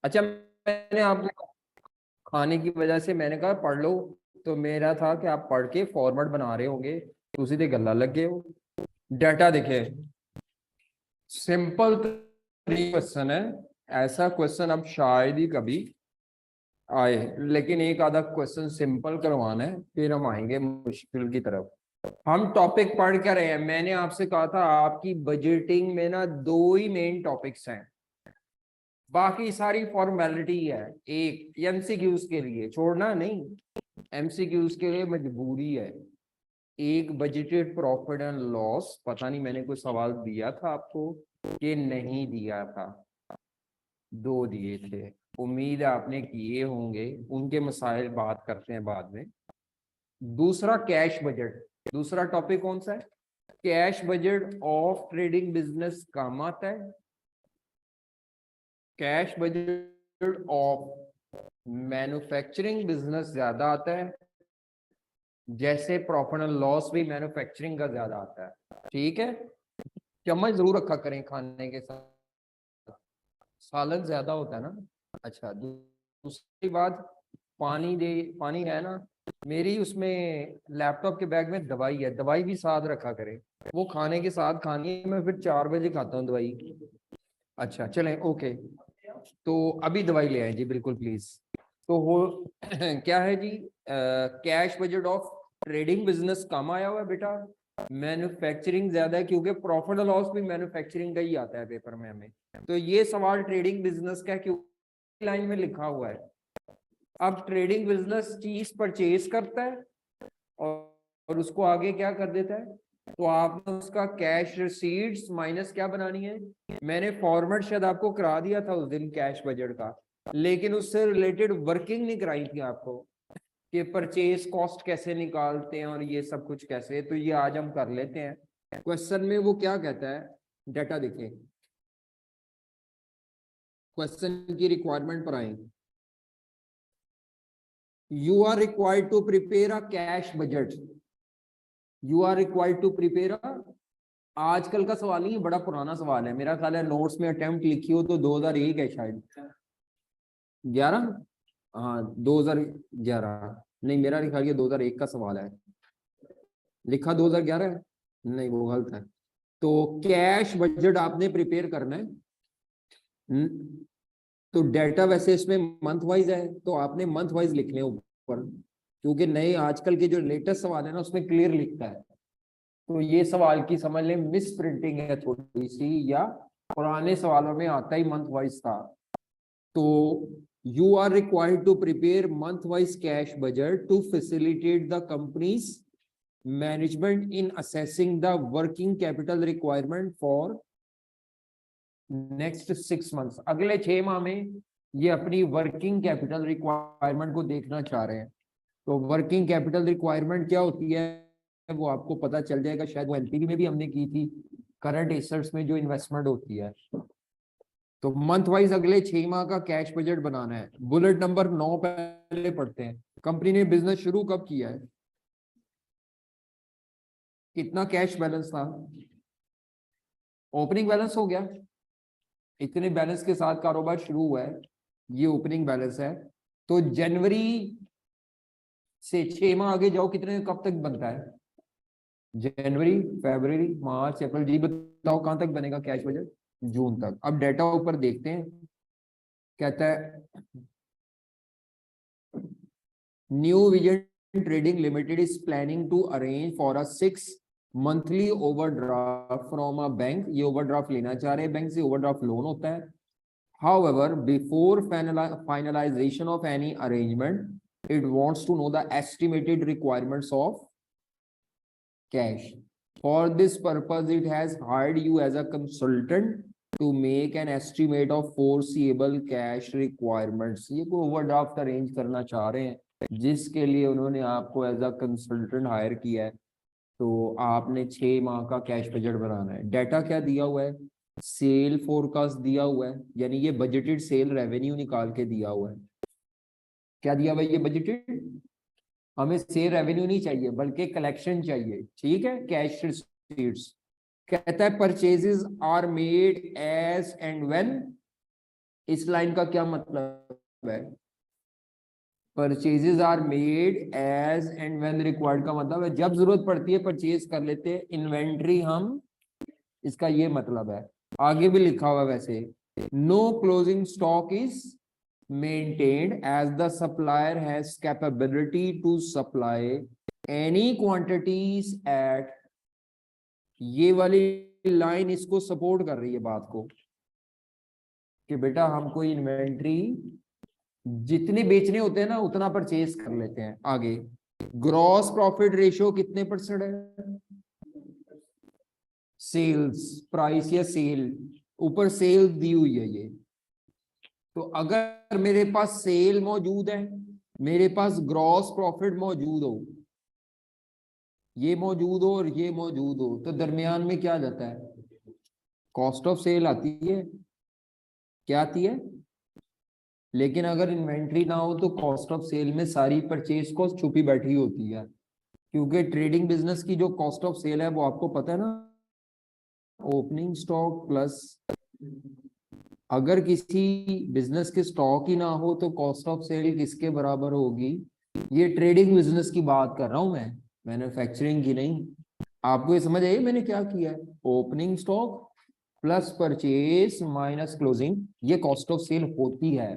अच्छा, मैंने आपको खाने की वजह से मैंने कहा पढ़ लो, तो मेरा था कि आप पढ़ के फॉर्मेट बना रहे होंगे, तो उसी से गला लग गए हो। डाटा देखिए, सिंपल क्वेश्चन है। ऐसा क्वेश्चन अब शायद ही कभी आए, लेकिन एक आधा क्वेश्चन सिंपल करवाना है, फिर हम आएंगे मुश्किल की तरफ। हम टॉपिक पढ़ कर रहे हैं। मैंने आपसे कहा था आपकी बजटिंग में ना दो ही मेन टॉपिक्स हैं, बाकी सारी फॉर्मेलिटी है। एक एमसीक्यूज के लिए छोड़ना नहीं, एमसीक्यूज के लिए मजबूरी है। एक बजटेड प्रॉफिट एंड लॉस, पता नहीं मैंने कोई सवाल दिया था आपको कि नहीं दिया था। दो दिए थे, उम्मीद है आपने किए होंगे। उनके मसाइल बात करते हैं बाद में। दूसरा कैश बजट। दूसरा टॉपिक कौन सा है? Cash budget of trading business काम आता है। Cash budget of manufacturing business ज्यादा आता है, जैसे प्रॉफिट एंड लॉस भी मैन्युफैक्चरिंग का ज्यादा आता है। ठीक है, चम्मच जरूर रखा करें खाने के साथ, सालन ज्यादा होता है ना। अच्छा, दूसरी बात, पानी दे, पानी है ना। मेरी उसमें लैपटॉप के बैग में दवाई है, दवाई भी साथ रखा करें। वो खाने के साथ खानी है, मैं फिर 4 बजे खाता हूँ दवाई। अच्छा चलें, ओके। तो अभी दवाई ले आए जी, बिल्कुल प्लीज। तो हो क्या है जी, cash budget of trading business कम आया हुआ है बेटा। मैन्युफैक्चरिंग ज्यादा है, क्योंकि प्रॉफिट और लॉस भी मैन्युफैक्चरिंग का ही आता है पेपर में हमें। तो ये सवाल ट्रेडिंग बिजनेस का क्यों लाइन में लिखा हुआ है। अब ट्रेडिंग बिजनेस चीज परचेज करता है और उसको आगे क्या कर देता है, तो आपने उसका कैश रिसीट्स माइनस क्या बनानी है। मैंने फॉर्मेट शायद आपको करा दिया था उस दिन कैश बजट का, लेकिन उससे रिलेटेड वर्किंग नहीं कराई थी आपको कि परचेज कॉस्ट कैसे निकालते हैं और ये सब कुछ कैसे। तो ये आज हम कर लेते हैं। क्वेश्चन में वो क्या कहता है, डाटा देखिए, क्वेश्चन की रिक्वायरमेंट पर आए। You are required to prepare a cash budget. You are required to prepare a, आजकल का सवाल नहीं है, बड़ा पुराना सवाल है मेरा ख्याल है। नोट्स में अटेम्प्ट लिखी हो तो 2001 है शायद, 11। हाँ 2011, नहीं मेरा ख्याल ये 2001 का सवाल है। लिखा 2011 है, नहीं वो गलत है। तो कैश बजट आपने प्रिपेयर करना है। तो डेटा वैसे इसमें मंथ वाइज है, तो आपने मंथ वाइज लिखने ऊपर, क्योंकि नए आजकल के जो लेटेस्ट सवाल है ना उसमें क्लियर लिखता है। तो ये सवाल की समझ लें मिस प्रिंटिंग है थोड़ी सी, या पुराने सवालों में आता ही मंथ वाइज था। तो you are required to prepare month wise cash budget to facilitate the company's management in assessing the working capital requirement for next 6 months. अगले 6 माह में ये अपनी वर्किंग कैपिटल रिक्वायरमेंट को देखना चाह रहे हैं। तो वर्किंग कैपिटल रिक्वायरमेंट क्या होती है वो आपको पता चल जाएगा, शायद वो एनपीवी में भी हमने की थी, करंट एसेट्स में जो इन्वेस्टमेंट होती है। तो मंथ वाइज अगले 6 माह का कैश बजट बनाना है। बुलेट नंबर 9 पहले पढ़ते हैं। कंपनी ने बिजनेस शुरू कब किया है, कितना कैश बैलेंस था, ओपनिंग बैलेंस हो गया, इतने बैलेंस के साथ कारोबार शुरू हुआ है, ये ओपनिंग बैलेंस है। तो जनवरी से 6 माह आगे जाओ, कितने कब तक बनता है, जनवरी फरवरी मार्च अप्रैल, जी बताओ कहां तक बनेगा कैश बजट, जून तक। अब डेटा ऊपर देखते हैं, कहता है New Vision Trading Limited is planning to arrange for a 6 monthly overdraft from a bank. ये ओवरड्राफ्ट लेना चाह रहे हैं बैंक से, ओवरड्राफ्ट लोन होता है। However, before finalization of any arrangement, it wants to know the estimated requirements of cash. For this purpose, it has hired you as a consultant to make an estimate of foreseeable cash requirements. ये कोई overdraft arrange करना चाह रहे हैं, जिसके लिए उन्होंने आपको एज अ कंसल्टेंट हायर किया है। तो आपने 6 माह का कैश बजट बनाना है। डाटा क्या दिया हुआ है, सेल फोरकास्ट दिया हुआ है, यानी ये बजटेड सेल रेवेन्यू निकाल के दिया हुआ है। क्या दिया हुआ है, ये बजटेड। हमें सेल रेवेन्यू नहीं चाहिए बल्कि कलेक्शन चाहिए, ठीक है, कैश रिसीट्स। कहता है purchases are made as and when, इस लाइन का क्या मतलब है? Purchases are made as and when required का मतलब है जब जरूरत पड़ती है परचेज कर लेते हैं, इन्वेंट्री हम, इसका ये मतलब है। आगे भी लिखा हुआ वैसे, no closing stock is maintained as the supplier has capability to supply any quantities at, ये वाली लाइन इसको सपोर्ट कर रही है बात को कि बेटा हम कोई इन्वेंट्री जितने बेचने होते हैं ना उतना परचेज कर लेते हैं। आगे ग्रॉस प्रॉफिट रेशियो कितने परसेंट है? सेल्स प्राइस या सेल, ऊपर सेल दी हुई है ये। तो अगर मेरे पास सेल मौजूद है, मेरे पास ग्रॉस प्रॉफिट मौजूद हो, ये मौजूद हो और ये मौजूद हो, तो दरमियान में क्या जाता है? कॉस्ट ऑफ सेल आती है। क्या आती है? लेकिन अगर इन्वेंट्री ना हो तो कॉस्ट ऑफ सेल में सारी परचेज कॉस्ट छुपी बैठी होती है, क्योंकि ट्रेडिंग बिजनेस की जो कॉस्ट ऑफ सेल है वो आपको पता है ना, ओपनिंग स्टॉक प्लस, अगर किसी बिजनेस के स्टॉक ही ना हो तो कॉस्ट ऑफ सेल किसके बराबर होगी? ये ट्रेडिंग बिजनेस की बात कर रहा हूं मैं, मैन्युफैक्चरिंग की नहीं। आपको ये समझ आई मैंने क्या किया है? Opening stock plus purchase minus closing, ये कॉस्ट ऑफ सेल होती है।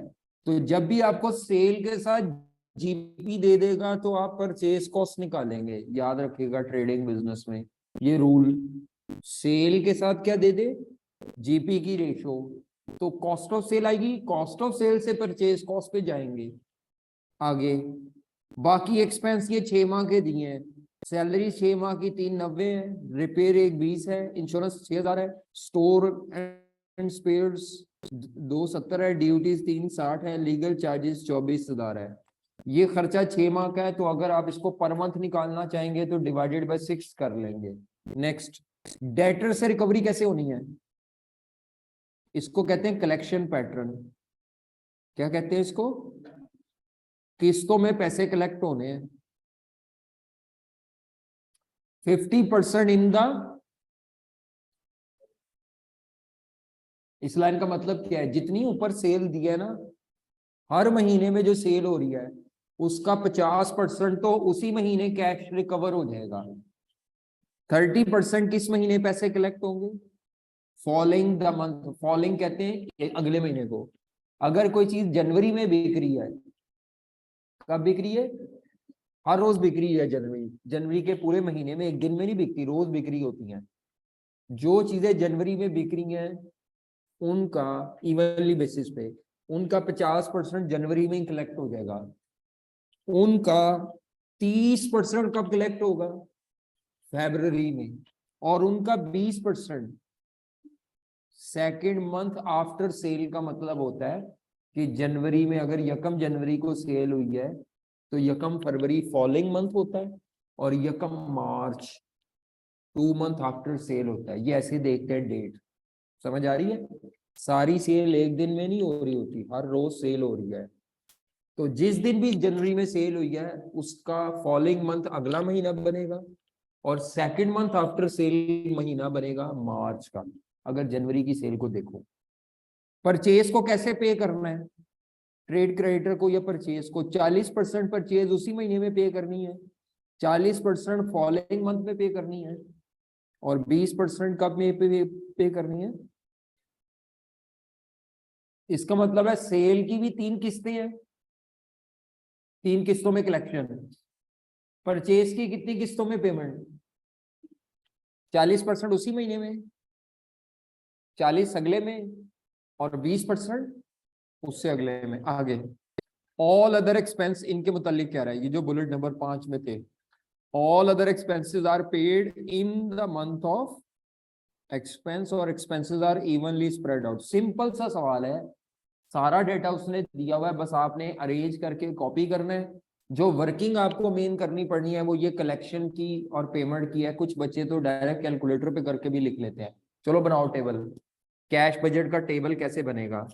तो जब भी आपको सेल के साथ जीपी दे देगा तो आप परचेज कॉस्ट निकालेंगे, याद रखिएगा ट्रेडिंग बिजनेस में ये रूल। सेल के साथ क्या दे दे? जीपी की रेशो, तो कॉस्ट ऑफ सेल आएगी, कॉस्ट ऑफ सेल से परचेज कॉस्ट पे जाएंगे। आगे बाकी एक्सपेंस ये 6 माह के दिए हैं, सैलरी 6 माह की 390 है, रिपेयर 120 है, इंश्योरेंस 6000 है, स्टोर एंड स्पेयर्स 270 है, ड्यूटीज 360 है, लीगल चार्जेस 24,000 है। ये खर्चा 6 माह का है, तो अगर आप इसको पर मंथ निकालना चाहेंगे तो डिवाइडेड बाय 6 कर लेंगे। नेक्स्ट, डेटर से रिकवरी कैसे होनी है? इसको कहते हैं कलेक्शन पैटर्न। क्या कहते हैं इसको? किस्तों में पैसे कलेक्ट होने हैं। 50% इन द, इस लाइन का मतलब क्या है? जितनी ऊपर सेल दी है ना, हर महीने में जो सेल हो रही है उसका 50% तो उसी महीने कैश रिकवर हो जाएगा। 30% किस महीने पैसे कलेक्ट होंगे? फॉलोइंग द मंथ, फॉलोइंग कहते हैं अगले महीने को। अगर कोई चीज जनवरी में बिक रही है, कब बिक रही है? हर रोज बिक रही है जनवरी, जनवरी के पूरे महीने में एक दिन में नहीं बिकती, रोज बिक रही होती हैं। जो चीजें जनवरी में बिक रही हैं उनका इवनली बेसिस पे उनका 50% जनवरी में ही कलेक्ट हो जाएगा। उनका 30% कब कलेक्ट होगा? फरवरी में। और उनका 20% सेकेंड मंथ आफ्टर सेल, का मतलब होता है कि जनवरी में अगर यकम जनवरी को सेल हुई है तो यकम फरवरी फॉलोइंग मंथ होता है, और यकम मार्च 2 मंथ आफ्टर सेल होता है। ये ऐसे देखते हैं डेट। समझ आ रही है? सारी सेल एक दिन में नहीं हो रही होती, हर रोज सेल हो रही है। तो जिस दिन भी जनवरी में सेल हुई है उसका फॉलोइंग मंथ अगला महीना बनेगा, और सेकंड मंथ आफ्टर सेल महीना बनेगा मार्च का, अगर जनवरी की सेल को देखो। परचेज को कैसे पे करना है? ट्रेड क्रेडिटर को या परचेज को 40% परचेज उसी महीने में पे करनी है, 40% फॉलोइंग मंथ में पे करनी है, और 20% कब में पे करनी है? इसका मतलब है सेल की भी 3 किस्तें हैं, 3 किस्तों में कलेक्शन। परचेज की कितनी किस्तों में पेमेंट? 40% उसी महीने में, 40 अगले में, और 20% उससे अगले में। आगे ऑल अदर एक्सपेंस, इनके मुतालिक क्या रहा है? ये जो बुलेट नंबर 5 में थे, all other expenses are paid in the month of expense और expenses are evenly spread out. Simple सा सवाल है, सारा डेटा उसने दिया हुआ है, बस आपने अरेंज करके कॉपी करना है। जो वर्किंग आपको मेन करनी पड़नी है वो ये कलेक्शन की और पेमेंट की है। कुछ बच्चे तो डायरेक्ट कैलकुलेटर पे करके भी लिख लेते हैं। चलो बनाओ टेबल। कैश बजट का टेबल कैसे बनेगा?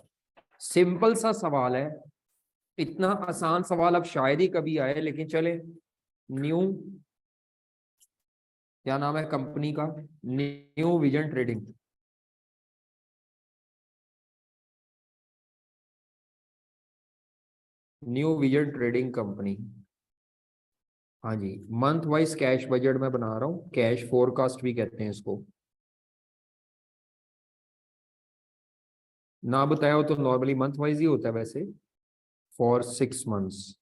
सिंपल सा सवाल है, इतना आसान सवाल अब शायद ही कभी आए, लेकिन चले। न्यू, क्या नाम है कंपनी का? New Vision trading. New Vision trading company. हाँ जी, मंथ वाइज कैश बजट में बना रहा हूँ, कैश फोरकास्ट भी कहते हैं इसको। ना बताया हो तो नॉर्मली मंथ वाइज ही होता है वैसे, फॉर 6 मंथ्स।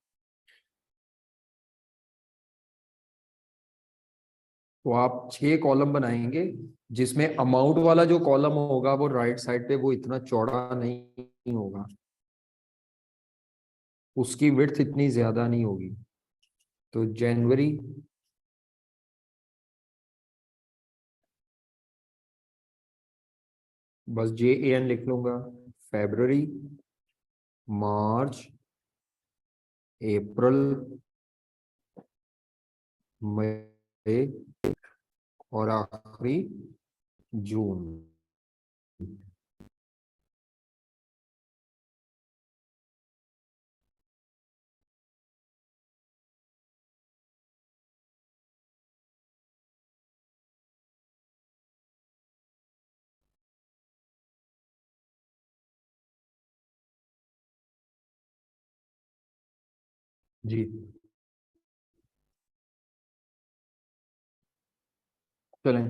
तो आप 6 कॉलम बनाएंगे, जिसमें अमाउंट वाला जो कॉलम होगा वो राइट साइड पे वो इतना चौड़ा नहीं होगा, उसकी विड्थ इतनी ज्यादा नहीं होगी। तो जनवरी, बस JAN लिख लूंगा, फेब्रुवरी, मार्च, अप्रैल, मई और आखिरी जून। जी चलें,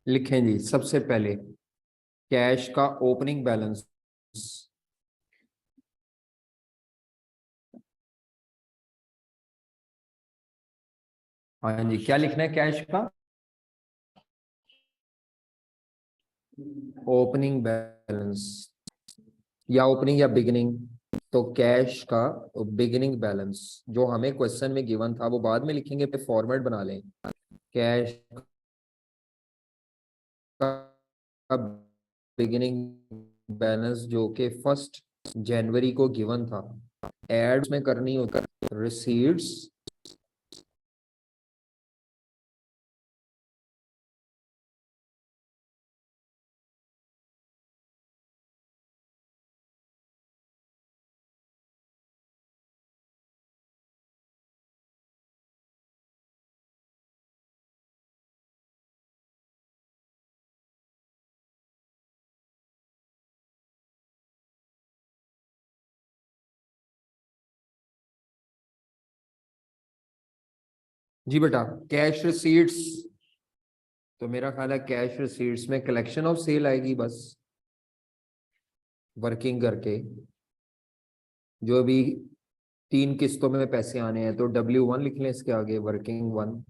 लिखें जी। सबसे पहले कैश का ओपनिंग बैलेंस, हाँ जी, क्या लिखना है कैश का? ओपनिंग बैलेंस या ओपनिंग या बिगिनिंग। तो कैश का बिगिनिंग बैलेंस जो हमें क्वेश्चन में गिवन था वो बाद में लिखेंगे, पे फॉर्मेट बना लें। कैश का बिगिनिंग बैलेंस जो कि 1 जनवरी को गिवन था, एड्स में करनी होता रिसीट्स जी बेटा। कैश रिसीट्स, तो मेरा ख्याल है कैश रिसीट्स में कलेक्शन ऑफ सेल आएगी बस, वर्किंग करके, जो अभी 3 किस्तों में पैसे आने हैं, तो W1 लिख लें इसके आगे, वर्किंग 1।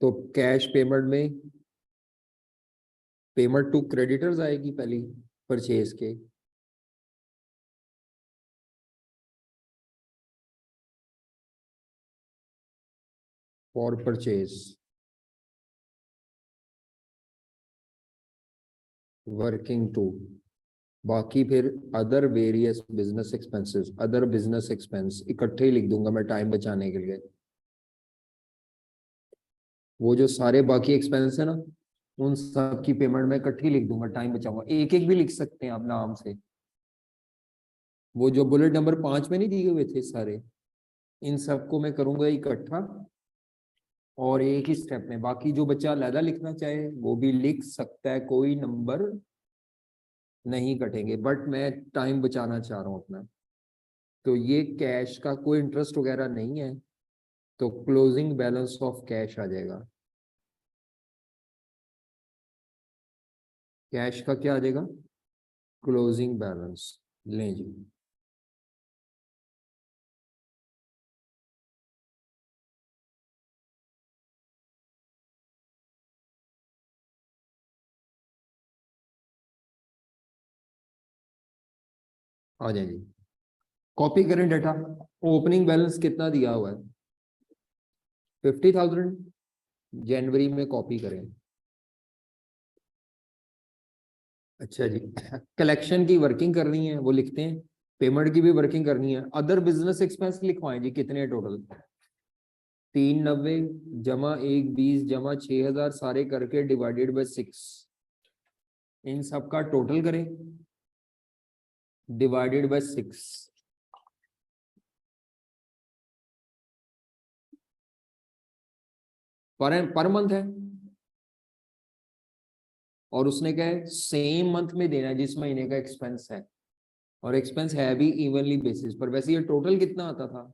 तो कैश पेमेंट में पेमेंट टू क्रेडिटर्स आएगी पहली, परचेज के, फॉर परचेज, वर्किंग टू। बाकी फिर other various business expenses, other business expense इकट्ठे ही लिख दूंगा मैं टाइम बचाने के लिए। वो जो सारे बाकी एक्सपेंस है ना, उन सब की पेमेंट मैं इकट्ठी लिख दूंगा, टाइम बचाऊंगा। एक एक भी लिख सकते हैं आप नाम से, वो जो बुलेट नंबर 5 में नहीं दिए हुए थे सारे, इन सबको मैं करूंगा इकट्ठा और एक ही स्टेप में। बाकी जो बच्चा अलग लिखना चाहे वो भी लिख सकता है, कोई नंबर नहीं कटेंगे, बट मैं टाइम बचाना चाह रहा हूँ अपना। तो ये कैश का कोई इंटरेस्ट वगैरह नहीं है, तो क्लोजिंग बैलेंस ऑफ कैश आ जाएगा। कैश का क्या आ जाएगा? Closing balance. लें जी, आ जाए जी। कॉपी करें डाटा। ओपनिंग बैलेंस कितना दिया हुआ है? 50,000। जनवरी में कॉपी करें। अच्छा जी, कलेक्शन की वर्किंग करनी है वो लिखते हैं, पेमेंट की भी वर्किंग करनी है। अदर बिजनेस एक्सपेंस लिखवाएं जी, कितने टोटल? 390 जमा 120 जमा 6,000 सारे करके डिवाइडेड बाय 6। इन सब का टोटल करें डिवाइडेड बाय 6, पर मंथ है, और उसने क्या है सेम मंथ में देना है जिस महीने का एक्सपेंस है, और एक्सपेंस है भी इवनली बेसिस पर। वैसे ये टोटल कितना आता था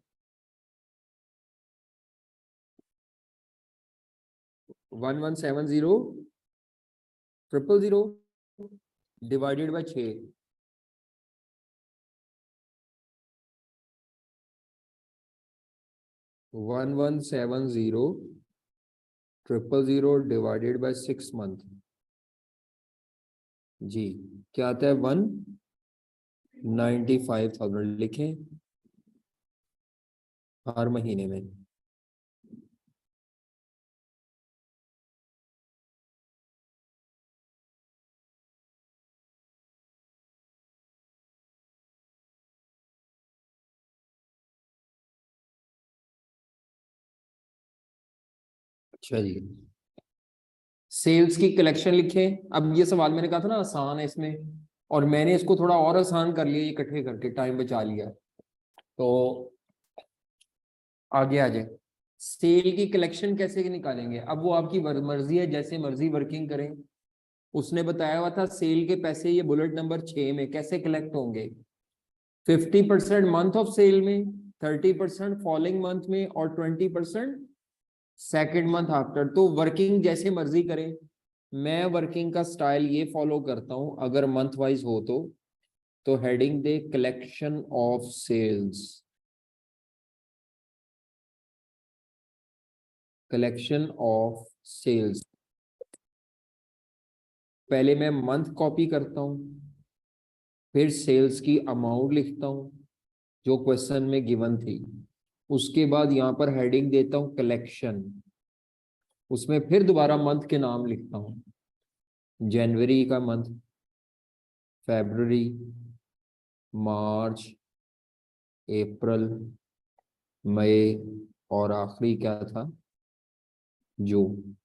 1170,000 divided by 6, 1170,000 divided by 6 month जी, क्या आता है 195,000 लिखें हर महीने में। अच्छा जी, सेल्स की कलेक्शन लिखें। अब ये सवाल मैंने कहा था ना आसान है इसमें, और मैंने इसको थोड़ा और आसान कर लिया, ये इकट्ठे करके टाइम बचा लिया। तो आगे आ जाए, सेल की कलेक्शन कैसे निकालेंगे? अब वो आपकी मर्जी है, जैसे मर्जी वर्किंग करें। उसने बताया हुआ था सेल के पैसे ये बुलेट नंबर 6 में कैसे कलेक्ट होंगे, 50% मंथ ऑफ सेल में, 30% फॉलोइंग मंथ में, और 20% सेकेंड मंथ आफ्टर। तो वर्किंग जैसे मर्जी करें, मैं वर्किंग का स्टाइल ये फॉलो करता हूं अगर मंथ वाइज हो तो हेडिंग दे collection of sales, collection of sales. पहले मैं मंथ कॉपी करता हूं, फिर सेल्स की अमाउंट लिखता हूं जो क्वेश्चन में गिवन थी, उसके बाद यहां पर हेडिंग देता हूं कलेक्शन, उसमें फिर दोबारा मंथ के नाम लिखता हूं, जनवरी का मंथ, फेब्रुवरी, मार्च, अप्रैल, मई, और आखिरी क्या था जून।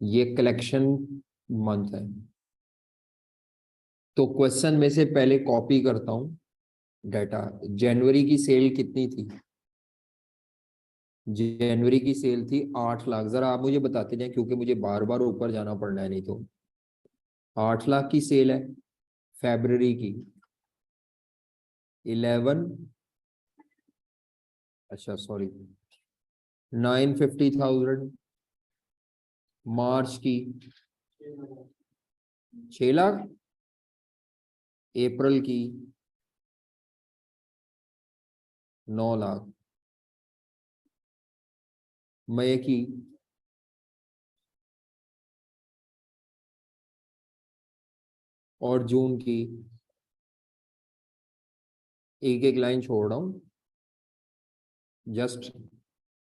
ये कलेक्शन मंथ है। तो क्वेश्चन में से पहले कॉपी करता हूं डाटा। जनवरी की सेल कितनी थी? जनवरी की सेल थी 8 लाख। जरा आप मुझे बताते जाएं क्योंकि मुझे बार बार ऊपर जाना पड़ना है, नहीं तो 8 लाख की सेल है। फेब्रुवरी की 11, अच्छा सॉरी 950,000। मार्च की 6 लाख। अप्रैल की 9 लाख। मई की 8 और जून की, एक एक लाइन छोड़ रहा हूं जस्ट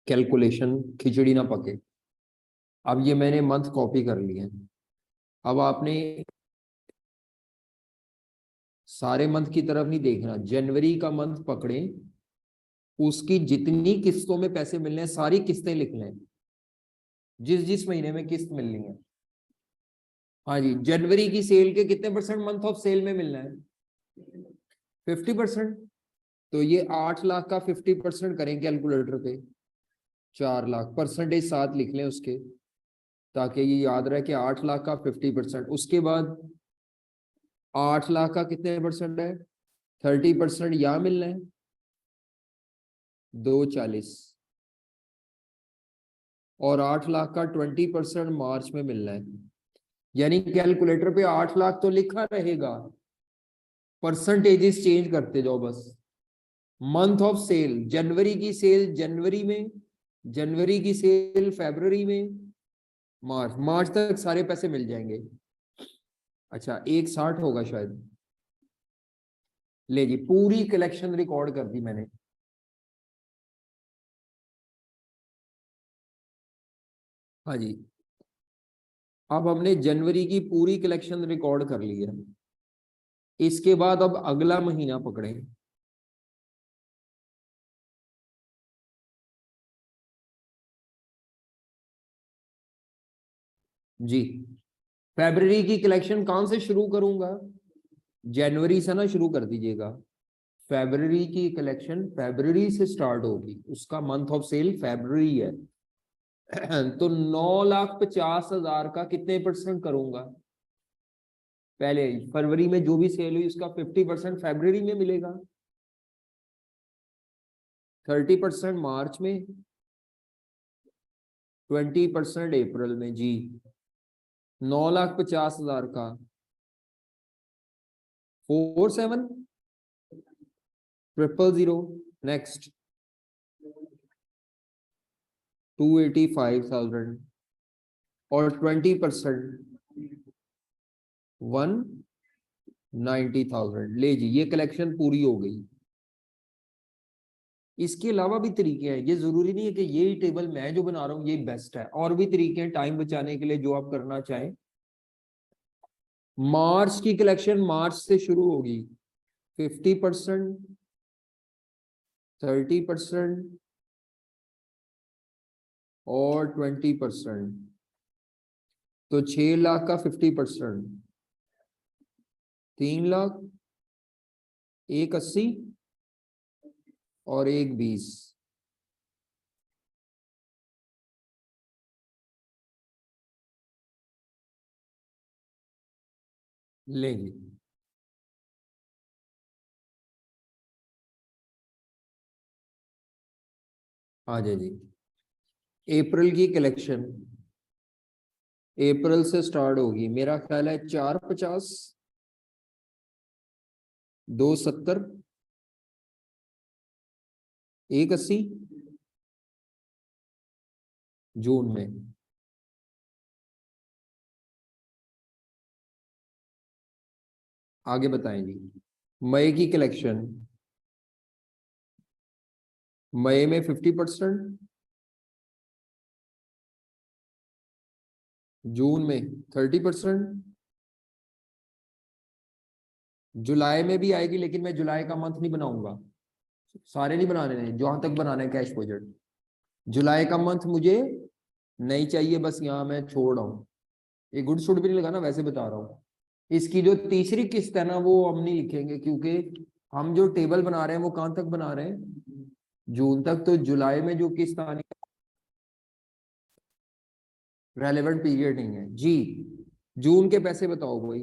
कैलकुलेशन खिचड़ी ना पके। अब ये मैंने मंथ कॉपी कर लिए हैं। अब आपने सारे मंथ की तरफ नहीं देखना, जनवरी का मंथ पकड़े, उसकी जितनी किस्तों में पैसे मिलने हैं सारी किस्तें लिख लें, जिस जिस महीने में किस्त मिलनी है। हाँ जी, जनवरी की सेल के कितने परसेंट मंथ ऑफ सेल में मिलना है? 50%। तो ये 8 लाख का 50% करें कैलकुलेटर पे, 4 लाख। परसेंटेज साथ लिख लें उसके, ताकि ये याद रहे कि 8 लाख का 50%। उसके बाद 8 लाख का कितने परसेंट है? 30% यहाँ मिलना है, 240। और 8 लाख का 20% मार्च में मिलना है। यानी कैलकुलेटर पे 8 लाख तो लिखा रहेगा, परसेंटेजेस चेंज करते जाओ बस। मंथ ऑफ सेल, जनवरी की सेल जनवरी में, जनवरी की सेल फरवरी में, मार्च, मार्च तक सारे पैसे मिल जाएंगे। अच्छा 160 होगा शायद। ले जी, पूरी कलेक्शन रिकॉर्ड कर दी मैंने। हाँ जी, अब हमने जनवरी की पूरी कलेक्शन रिकॉर्ड कर ली है। इसके बाद अब अगला महीना पकड़े जी। फरवरी की कलेक्शन कहां से शुरू करूंगा? जनवरी से ना शुरू कर दीजिएगा। फरवरी की कलेक्शन फरवरी से स्टार्ट होगी, उसका मंथ ऑफ सेल फरवरी है। तो 9,50,000 का कितने परसेंट करूंगा? पहले फरवरी में जो भी सेल हुई उसका 50% फरवरी में मिलेगा, 30% मार्च में, 20% अप्रैल में। जी 9,50,000 का 47,000, नेक्स्ट 285,000 और 20% 190,000। ले जी, ये कलेक्शन पूरी हो गई। इसके अलावा भी तरीके हैं, ये जरूरी नहीं है कि यही टेबल मैं जो बना रहा हूँ ये बेस्ट है, और भी तरीके हैं टाइम बचाने के लिए जो आप करना चाहें। मार्च की कलेक्शन मार्च से शुरू होगी, 50%, 30% और 20%। तो 6 लाख का 50%, 3 लाख, 1,80 और 1,20। लेंगे आ जाए जी। अप्रैल की कलेक्शन अप्रैल से स्टार्ट होगी, मेरा ख्याल है 450, 270, 1,80 जून में। आगे बताएं जी। मई की कलेक्शन, मई में 50%, जून में 30%, जुलाई में भी आएगी, लेकिन मैं जुलाई का मंथ नहीं बनाऊंगा, सारे नहीं बनाने हैं, जहां तक बनाने हैं कैश बजट। जुलाई का मंथ मुझे नहीं चाहिए, बस यहाँ मैं छोड़ रहा हूँ, ये गुड शुड भी नहीं लगाना, वैसे बता रहा हूँ। इसकी जो तीसरी किस्त है ना वो हम नहीं लिखेंगे, क्योंकि हम जो टेबल बना रहे हैं वो कहां तक बना रहे हैं? जून तक। तो जुलाई में जो किस्त आनी रेलेवेंट पीरियड नहीं है जी। जून के पैसे बताओ भाई।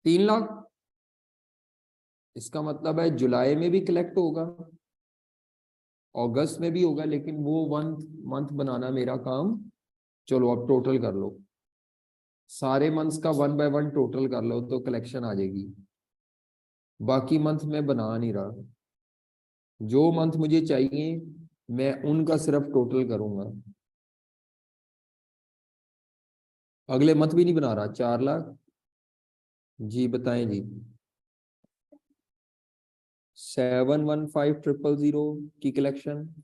3 लाख, इसका मतलब है जुलाई में भी कलेक्ट होगा, अगस्त में भी होगा, लेकिन वो वन मंथ बनाना मेरा काम। चलो अब टोटल कर लो, सारे मंथ्स का 1 बाय 1 टोटल कर लो तो कलेक्शन आ जाएगी। बाकी मंथ मैं बना नहीं रहा, जो मंथ मुझे चाहिए मैं उनका सिर्फ टोटल करूंगा। अगले मंथ भी नहीं बना रहा। 4 लाख जी, बताएं जी। 715,000 की कलेक्शन,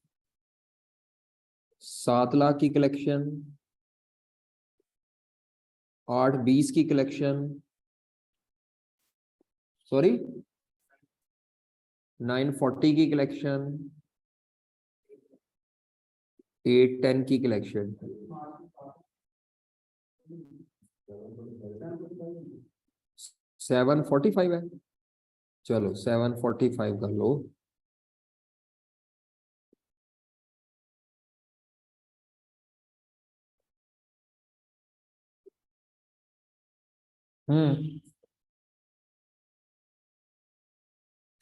7 लाख की कलेक्शन, 820 की कलेक्शन, सॉरी 940 की कलेक्शन, 810 की कलेक्शन। 745 है, चलो 745 कर लो।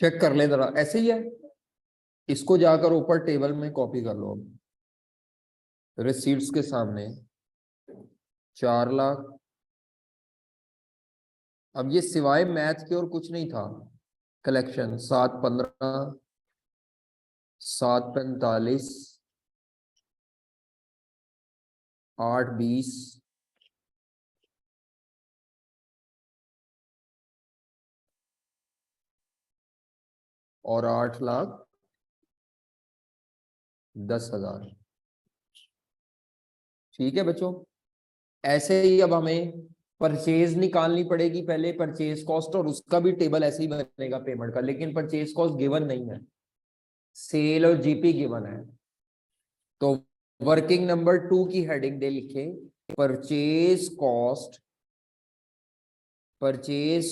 चेक कर ले जरा, ऐसे ही है। इसको जाकर ऊपर टेबल में कॉपी कर लो रिसीट्स के सामने। 4 लाख, अब ये सिवाय मैथ के और कुछ नहीं था। कलेक्शन 715, 745, 820, और 8,10,000। ठीक है बच्चों, ऐसे ही अब हमें परचेज निकालनी पड़ेगी पहले, परचेज कॉस्ट, और उसका भी टेबल ऐसे ही बनेगा पेमेंट का, लेकिन परचेज कॉस्ट गिवन नहीं है, सेल और जीपी गिवन है। तो वर्किंग नंबर 2 की हेडिंग दे लिखे purchase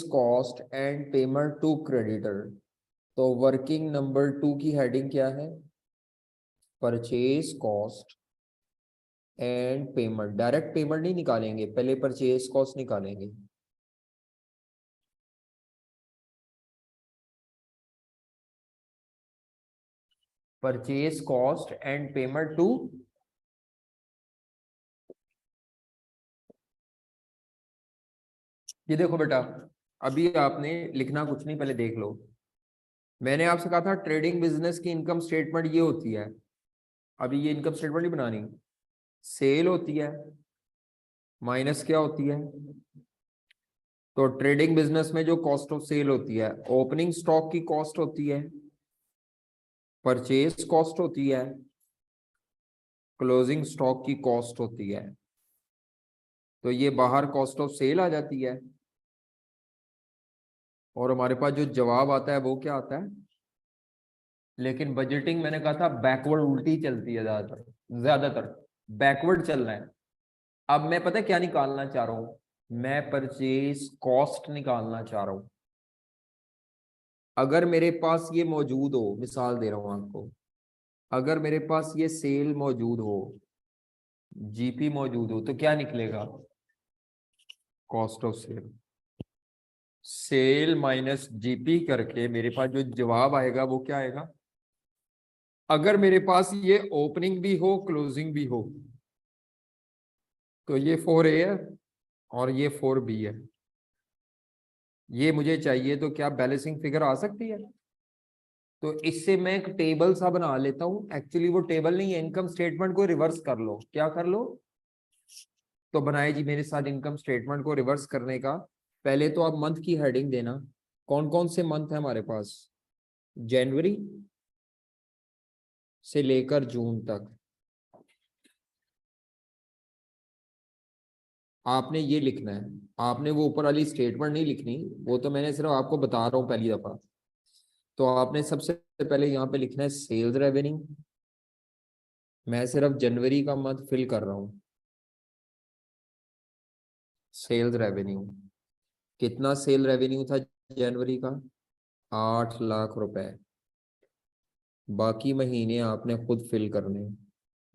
cost and payment to creditor. तो वर्किंग नंबर 2 की हेडिंग क्या है? Purchase cost and payment. Direct payment नहीं निकालेंगे, पहले परचेज कॉस्ट निकालेंगे। Purchase cost and payment to, ये देखो बेटा, अभी आपने लिखना कुछ नहीं, पहले देख लो। मैंने आपसे कहा था ट्रेडिंग बिजनेस की इनकम स्टेटमेंट ये होती है। अभी ये इनकम स्टेटमेंट नहीं बनानी, सेल होती है माइनस क्या होती है? तो ट्रेडिंग बिजनेस में जो कॉस्ट ऑफ सेल होती है, ओपनिंग स्टॉक की कॉस्ट होती है, परचेज कॉस्ट होती है, क्लोजिंग स्टॉक की कॉस्ट होती है। तो ये बाहर कॉस्ट ऑफ सेल आ जाती है। और हमारे पास जो जवाब आता है वो क्या आता है? लेकिन बजटिंग मैंने कहा था बैकवर्ड उल्टी चलती है, ज्यादातर ज्यादातर बैकवर्ड चल रहा है। अब मैं पता है क्या निकालना चाह रहा हूं? मैं परचेज कॉस्ट निकालना चाह रहा हूं। अगर मेरे पास ये मौजूद हो, मिसाल दे रहा हूं आपको, अगर मेरे पास ये सेल मौजूद हो, जीपी मौजूद हो, तो क्या निकलेगा? Cost of sale. Sale minus GP करके मेरे पास जो जवाब आएगा वो क्या आएगा? अगर मेरे पास ये ओपनिंग भी हो क्लोजिंग भी हो, तो ये 4A है और ये 4B है। ये मुझे चाहिए, तो क्या बैलेंसिंग फिगर आ सकती है? तो इससे मैं एक टेबल सा बना लेता हूं। एक्चुअली वो टेबल नहीं है, इनकम स्टेटमेंट को रिवर्स कर लो। क्या कर लो? तो बनाए जी मेरे साथ इनकम स्टेटमेंट को रिवर्स करने का। पहले तो आप मंथ की हेडिंग देना। कौन कौन से मंथ है हमारे पास? जनवरी से लेकर जून तक। आपने ये लिखना है, आपने वो ऊपर वाली स्टेटमेंट नहीं लिखनी, वो तो मैंने सिर्फ आपको बता रहा हूँ पहली दफा। तो आपने सबसे पहले यहाँ पे लिखना है सेल्स रेवेन्यू। मैं सिर्फ जनवरी का मंथ फिल कर रहा हूँ। सेल्स रेवेन्यू कितना? सेल रेवेन्यू था जनवरी का 8 लाख रुपए। बाकी महीने आपने खुद फिल करने,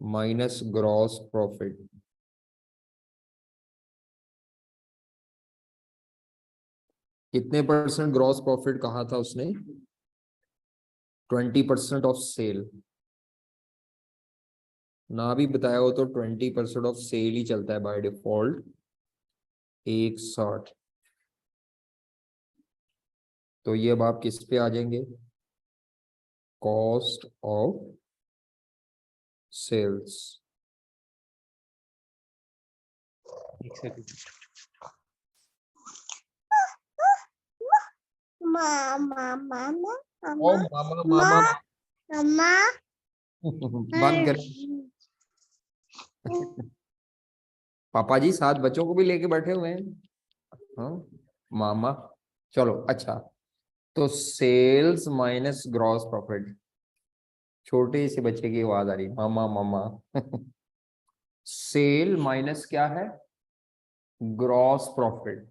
माइनस ग्रॉस प्रॉफिट। कितने परसेंट ग्रॉस प्रॉफिट कहा था उसने? 20% ऑफ सेल। ना भी बताया हो तो 20% ऑफ सेल ही चलता है बाय डिफॉल्ट। 160। तो ये अब आप किस पे आ जाएंगे? Cost of sales. एक सेकंड। मामा मामा ओ मामा मामा मामा मामा बंद कर। पापा जी साथ बच्चों को भी लेके बैठे हुए हैं। हाँ मामा। चलो अच्छा। तो सेल्स माइनस ग्रॉस प्रॉफिट। छोटे से बच्चे की आवाज आ रही है, मामा मामा। सेल माइनस क्या है? Gross profit.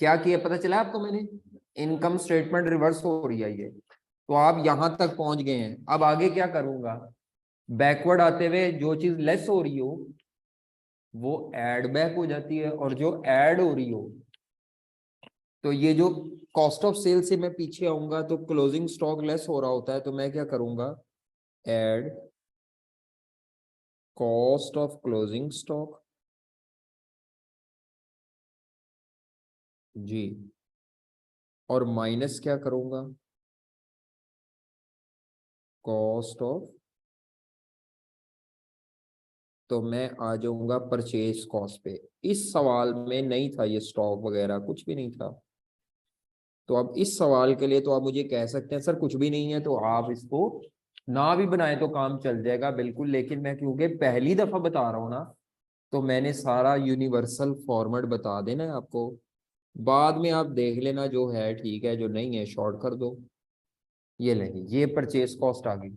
क्या किया पता चला आपको मैंने? इनकम स्टेटमेंट रिवर्स हो रही है ये। तो आप यहां तक पहुंच गए हैं, अब आगे क्या करूंगा? बैकवर्ड आते हुए जो चीज लेस हो रही हो वो ऐड बैक हो जाती है, और जो ऐड हो रही हो, तो ये जो कॉस्ट ऑफ सेल से मैं पीछे आऊंगा तो क्लोजिंग स्टॉक लेस हो रहा होता है, तो मैं क्या करूंगा? Add cost of closing stock. जी। और माइनस क्या करूंगा? Cost of. तो मैं आ जाऊंगा परचेज कॉस्ट पे। इस सवाल में नहीं था ये स्टॉक वगैरह, कुछ भी नहीं था। तो अब इस सवाल के लिए तो आप मुझे कह सकते हैं सर कुछ भी नहीं है, तो आप इसको ना भी बनाए तो काम चल जाएगा बिल्कुल। लेकिन मैं क्योंकि पहली दफा बता रहा हूँ ना, तो मैंने सारा यूनिवर्सल फॉर्मेट बता देना है आपको। बाद में आप देख लेना, जो है ठीक है, जो नहीं है शॉर्ट कर दो। ये लेंगे, ये परचेज कॉस्ट आ गई।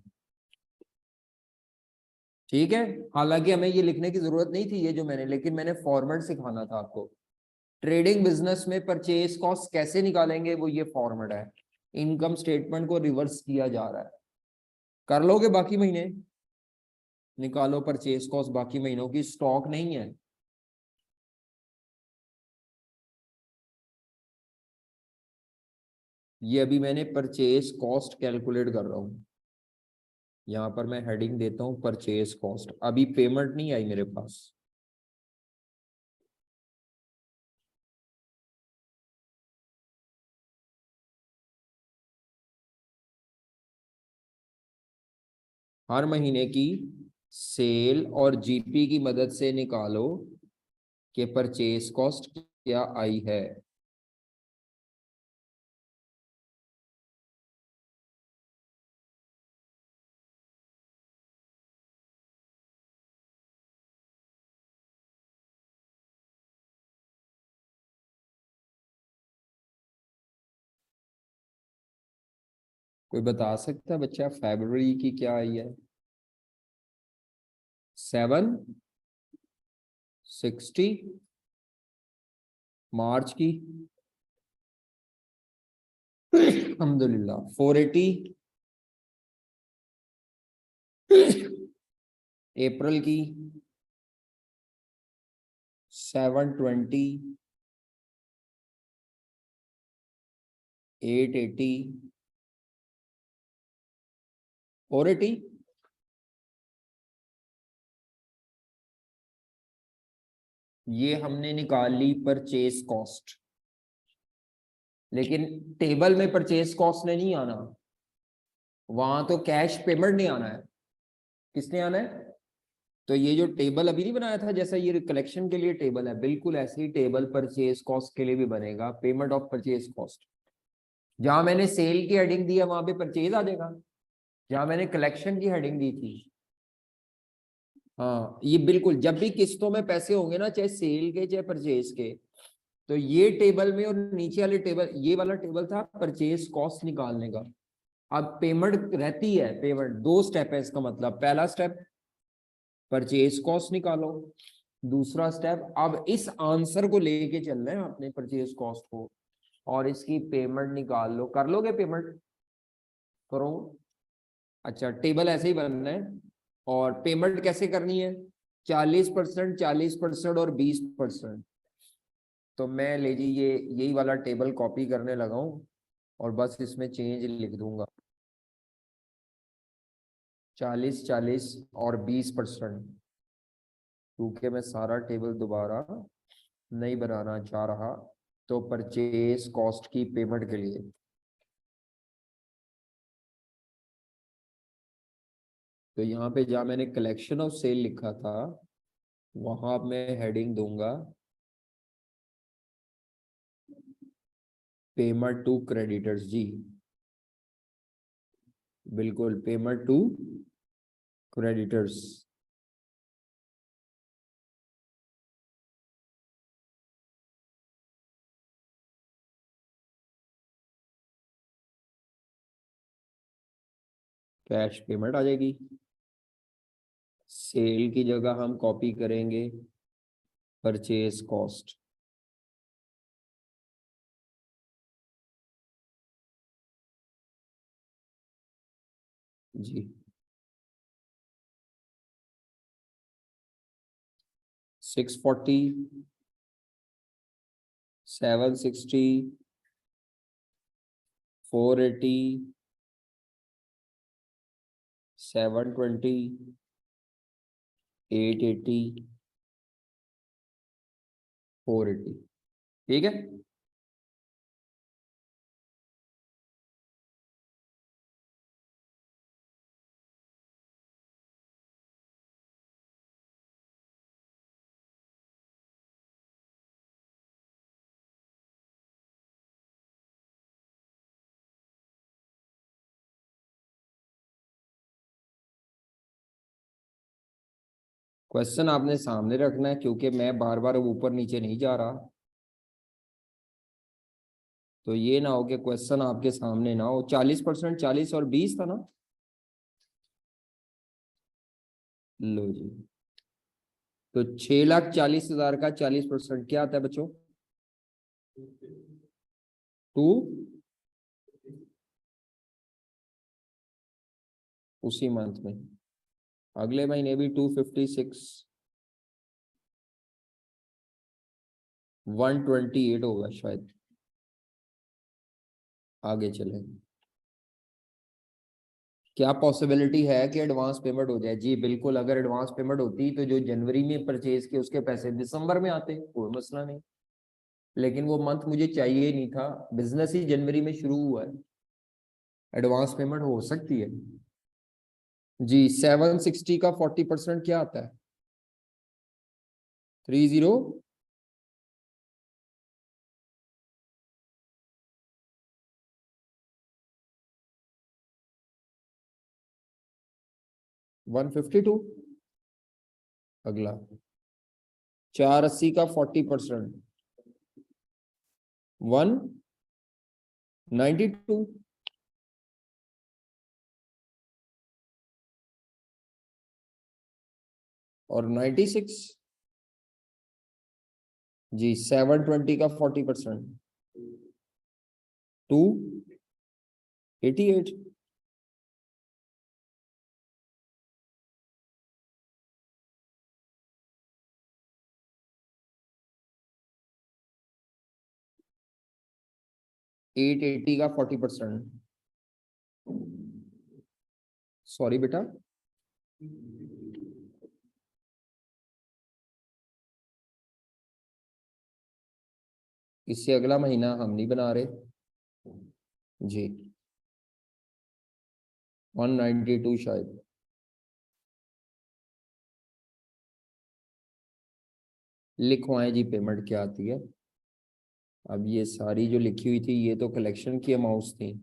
ठीक है, हालांकि हमें ये लिखने की जरूरत नहीं थी ये जो मैंने, लेकिन मैंने फॉर्मेट सिखाना था आपको। ट्रेडिंग बिजनेस में परचेज कॉस्ट कैसे निकालेंगे, वो ये फॉर्मेट है। इनकम स्टेटमेंट को रिवर्स किया जा रहा है। कर लोगे बाकी महीने, निकालो परचेज कॉस्ट बाकी महीनों की, स्टॉक नहीं है। ये अभी मैंने परचेज कॉस्ट कैलकुलेट कर रहा हूं। यहां पर मैं हेडिंग देता हूं परचेज कॉस्ट। अभी पेमेंट नहीं आई मेरे पास। हर महीने की सेल और जीपी की मदद से निकालो कि परचेज कॉस्ट क्या आई है। कोई बता सकता है बच्चा फरवरी की क्या आई है? 760। मार्च की अल्हम्दुलिल्लाह 480। अप्रैल की 720। 880। 480। ये हमने निकाल ली परचेज कॉस्ट, लेकिन टेबल में परचेज कॉस्ट ने नहीं आना। वहां तो कैश पेमेंट नहीं आना है। किसने आना है? तो ये जो टेबल अभी नहीं बनाया था, जैसा ये कलेक्शन के लिए टेबल है, बिल्कुल ऐसे ही टेबल परचेज कॉस्ट के लिए भी बनेगा। पेमेंट ऑफ परचेज कॉस्ट, जहां मैंने सेल की हेडिंग दी है वहां पे परचेज आ जाएगा। जहां मैंने कलेक्शन की हेडिंग दी थी, हाँ ये बिल्कुल, जब भी किस्तों में पैसे होंगे ना, चाहे सेल के चाहे परचेज के, तो ये टेबल में और नीचे वाले टेबल, ये वाला टेबल था परचेज कॉस्ट निकालने का। अब पेमेंट रहती है, पेमेंट 2 स्टेप है इसका मतलब। पहला स्टेप परचेज कॉस्ट निकालो, दूसरा स्टेप अब इस आंसर को लेके चल रहे हैं अपने परचेज कॉस्ट को, और इसकी पेमेंट निकाल लो। कर लोगे पेमेंट? करो। अच्छा, टेबल ऐसे ही बनना है। और पेमेंट कैसे करनी है? 40%, 40% और 20%। तो मैं ले जी ये यही वाला टेबल कॉपी करने लगा हूँ, और बस इसमें चेंज लिख दूंगा। 40, 40 और 20%, क्योंकि मैं सारा टेबल दोबारा नहीं बनाना चाह रहा। तो परचेज कॉस्ट की पेमेंट के लिए तो यहाँ पे जहाँ मैंने कलेक्शन ऑफ सेल लिखा था, वहां मैं हेडिंग दूंगा पेमेंट टू क्रेडिटर्स। जी बिल्कुल, payment to creditors. Cash payment आ जाएगी। सेल की जगह हम कॉपी करेंगे परचेज कॉस्ट। जी 640, 760, 480, 720, 880, 480। ठीक है। क्वेश्चन आपने सामने रखना है, क्योंकि मैं बार बार ऊपर नीचे नहीं जा रहा। तो ये ना हो कि क्वेश्चन आपके सामने ना हो। 40%, 40 और 20 था ना? लो जी, तो 6,40,000 का 40% क्या आता है बच्चों? 2, उसी मंथ में अगले महीने भी 256, 128 होगा शायद। आगे चले, क्या पॉसिबिलिटी है कि एडवांस पेमेंट हो जाए? जी बिल्कुल, अगर एडवांस पेमेंट होती तो जो जनवरी में परचेज किए उसके पैसे दिसंबर में आते, कोई मसला नहीं। लेकिन वो मंथ मुझे चाहिए नहीं था, बिजनेस ही जनवरी में शुरू हुआ है, एडवांस पेमेंट हो सकती है। जी 760 का 40% क्या आता है? 30, 152। अगला 480 का 40%, 192। और 96। जी 720 का 40%, 288। एट एटी का 40%, सॉरी बेटा, इससे अगला महीना हम नहीं बना रहे जी। 192 शायद। लिखवाएं जी पेमेंट क्या आती है। अब ये सारी जो लिखी हुई थी ये तो कलेक्शन की अमाउंट्स थी।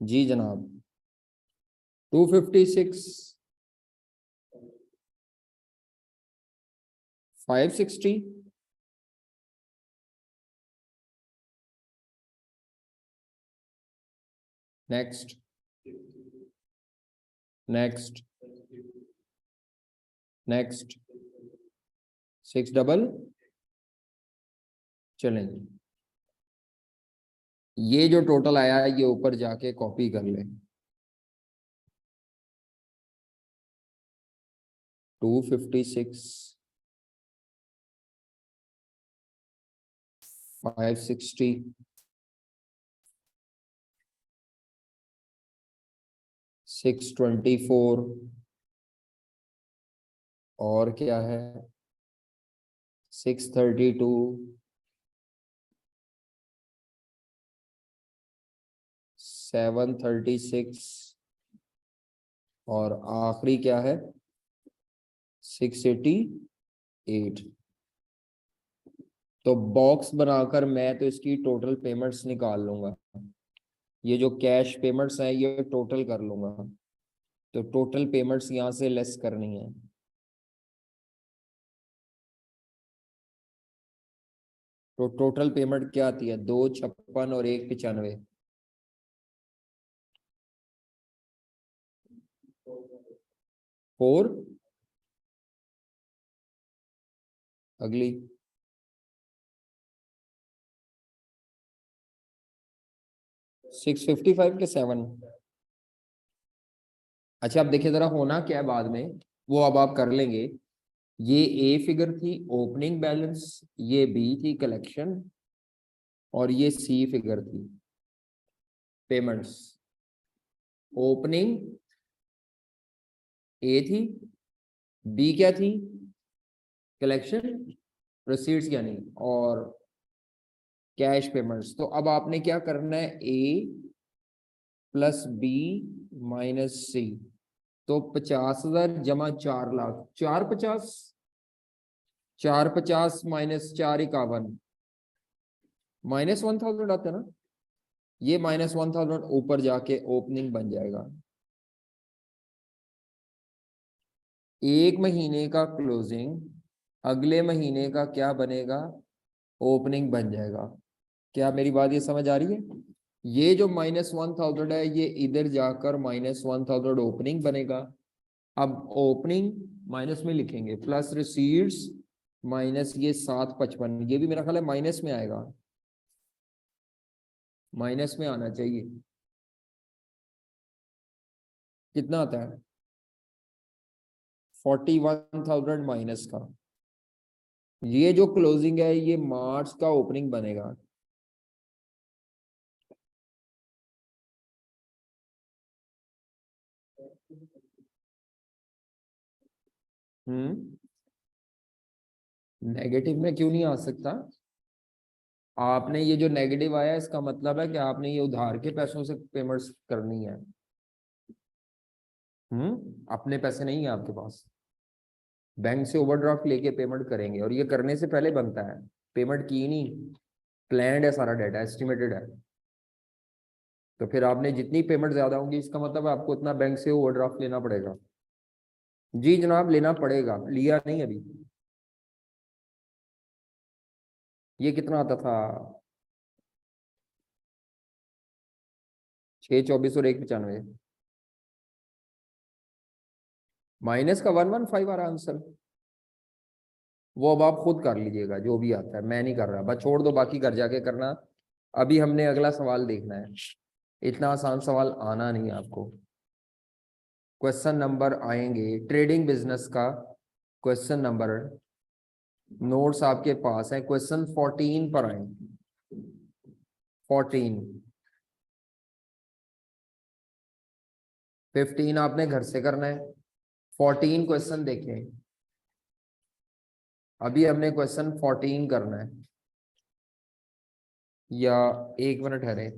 जी जनाब 256, 560, नेक्स्ट नेक्स्ट नेक्स्ट 6 चलेंगे। ये जो टोटल आया है ये ऊपर जाके कॉपी कर लें। 256, 560, 624 और क्या है 632, 736 और आखिरी क्या है 688। तो बॉक्स बनाकर मैं तो इसकी टोटल पेमेंट्स निकाल लूंगा। ये जो कैश पेमेंट्स हैं ये टोटल कर लूंगा। तो टोटल पेमेंट्स यहां से लेस करनी है। तो टोटल पेमेंट क्या आती है 256 और 195। फोर अगली 655 के 7। अच्छा अब देखिए जरा होना क्या है बाद में, वो अब आप कर लेंगे। ये ए फिगर थी ओपनिंग बैलेंस, ये बी थी कलेक्शन और ये सी फिगर थी पेमेंट्स। ओपनिंग ए थी, बी क्या थी कलेक्शन रिसीट्स यानी, और कैश पेमेंट्स। तो अब आपने क्या करना है ए प्लस बी माइनस सी। तो 50,000 जमा 4 लाख, 450, 450 माइनस 451, -1,000 आता है ना। ये -1,000 ऊपर जाके ओपनिंग बन जाएगा। एक महीने का क्लोजिंग अगले महीने का क्या बनेगा ओपनिंग बन जाएगा। क्या मेरी बात ये समझ आ रही है? ये जो -1000 है ये इधर जाकर -1000 ओपनिंग बनेगा। अब ओपनिंग माइनस में लिखेंगे, प्लस रिसीट्स माइनस ये 755, ये भी मेरा ख्याल है माइनस में आएगा, माइनस में आना चाहिए। कितना आता है? 41,000 माइनस का। ये जो क्लोजिंग है ये मार्च का ओपनिंग बनेगा। नेगेटिव में क्यों नहीं आ सकता? आपने ये जो नेगेटिव आया इसका मतलब है कि आपने ये उधार के पैसों से पेमेंट्स करनी है। अपने पैसे नहीं है आपके पास, बैंक से ओवरड्राफ्ट लेके पेमेंट करेंगे, और ये करने से पहले बनता है, पेमेंट की नहीं, प्लान्ड है, सारा डाटा एस्टिमेटेड है। तो फिर आपने जितनी पेमेंट ज्यादा होंगी इसका मतलब आपको उतना बैंक से ओवरड्राफ्ट लेना पड़ेगा। जी जनाब, लेना पड़ेगा, लिया नहीं अभी। ये कितना आता था? 624 और 195, माइनस का 115 आ रहा आंसर। वो अब आप खुद कर लीजिएगा, जो भी आता है, मैं नहीं कर रहा, बस छोड़ दो, बाकी घर जाके करना। अभी हमने अगला सवाल देखना है, इतना आसान सवाल आना नहीं आपको। क्वेश्चन नंबर आएंगे ट्रेडिंग बिजनेस का, क्वेश्चन नंबर, नोट्स आपके पास है, क्वेश्चन 14 पर आए। 14, 15 आपने घर से करना है, 14 क्वेश्चन देखें। अभी हमने क्वेश्चन 14 करना है, या एक मिनट ठहरे,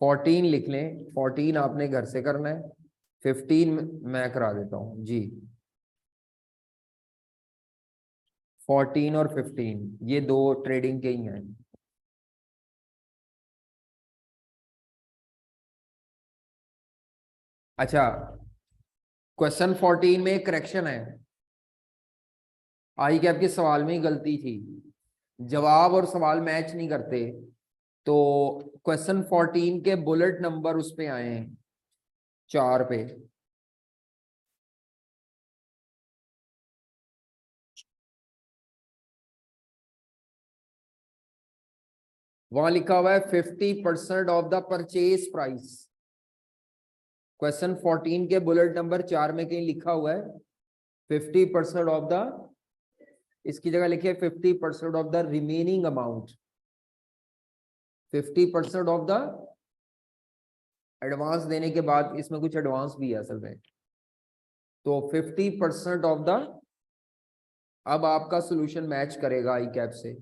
14 लिख लें, 14 आपने घर से करना है, 15 मैं करा देता हूँ जी। 14 और 15 ये दो ट्रेडिंग के ही हैं। अच्छा, क्वेश्चन 14 में करेक्शन है, आई कैप के सवाल में ही गलती थी, जवाब और सवाल मैच नहीं करते। तो क्वेश्चन 14 के बुलेट नंबर उस पे आए हैं 4 पे। वहां लिखा हुआ है 50% of the purchase price. Question 14 के बुलेट नंबर 4 में कहीं लिखा हुआ है 50% ऑफ द, इसकी जगह लिखे 50% of the remaining amount, 50% of the advance देने के बाद, इसमें कुछ एडवांस भी है असल में। तो 50% ऑफ द, अब आपका सोल्यूशन मैच करेगा आई कैप से।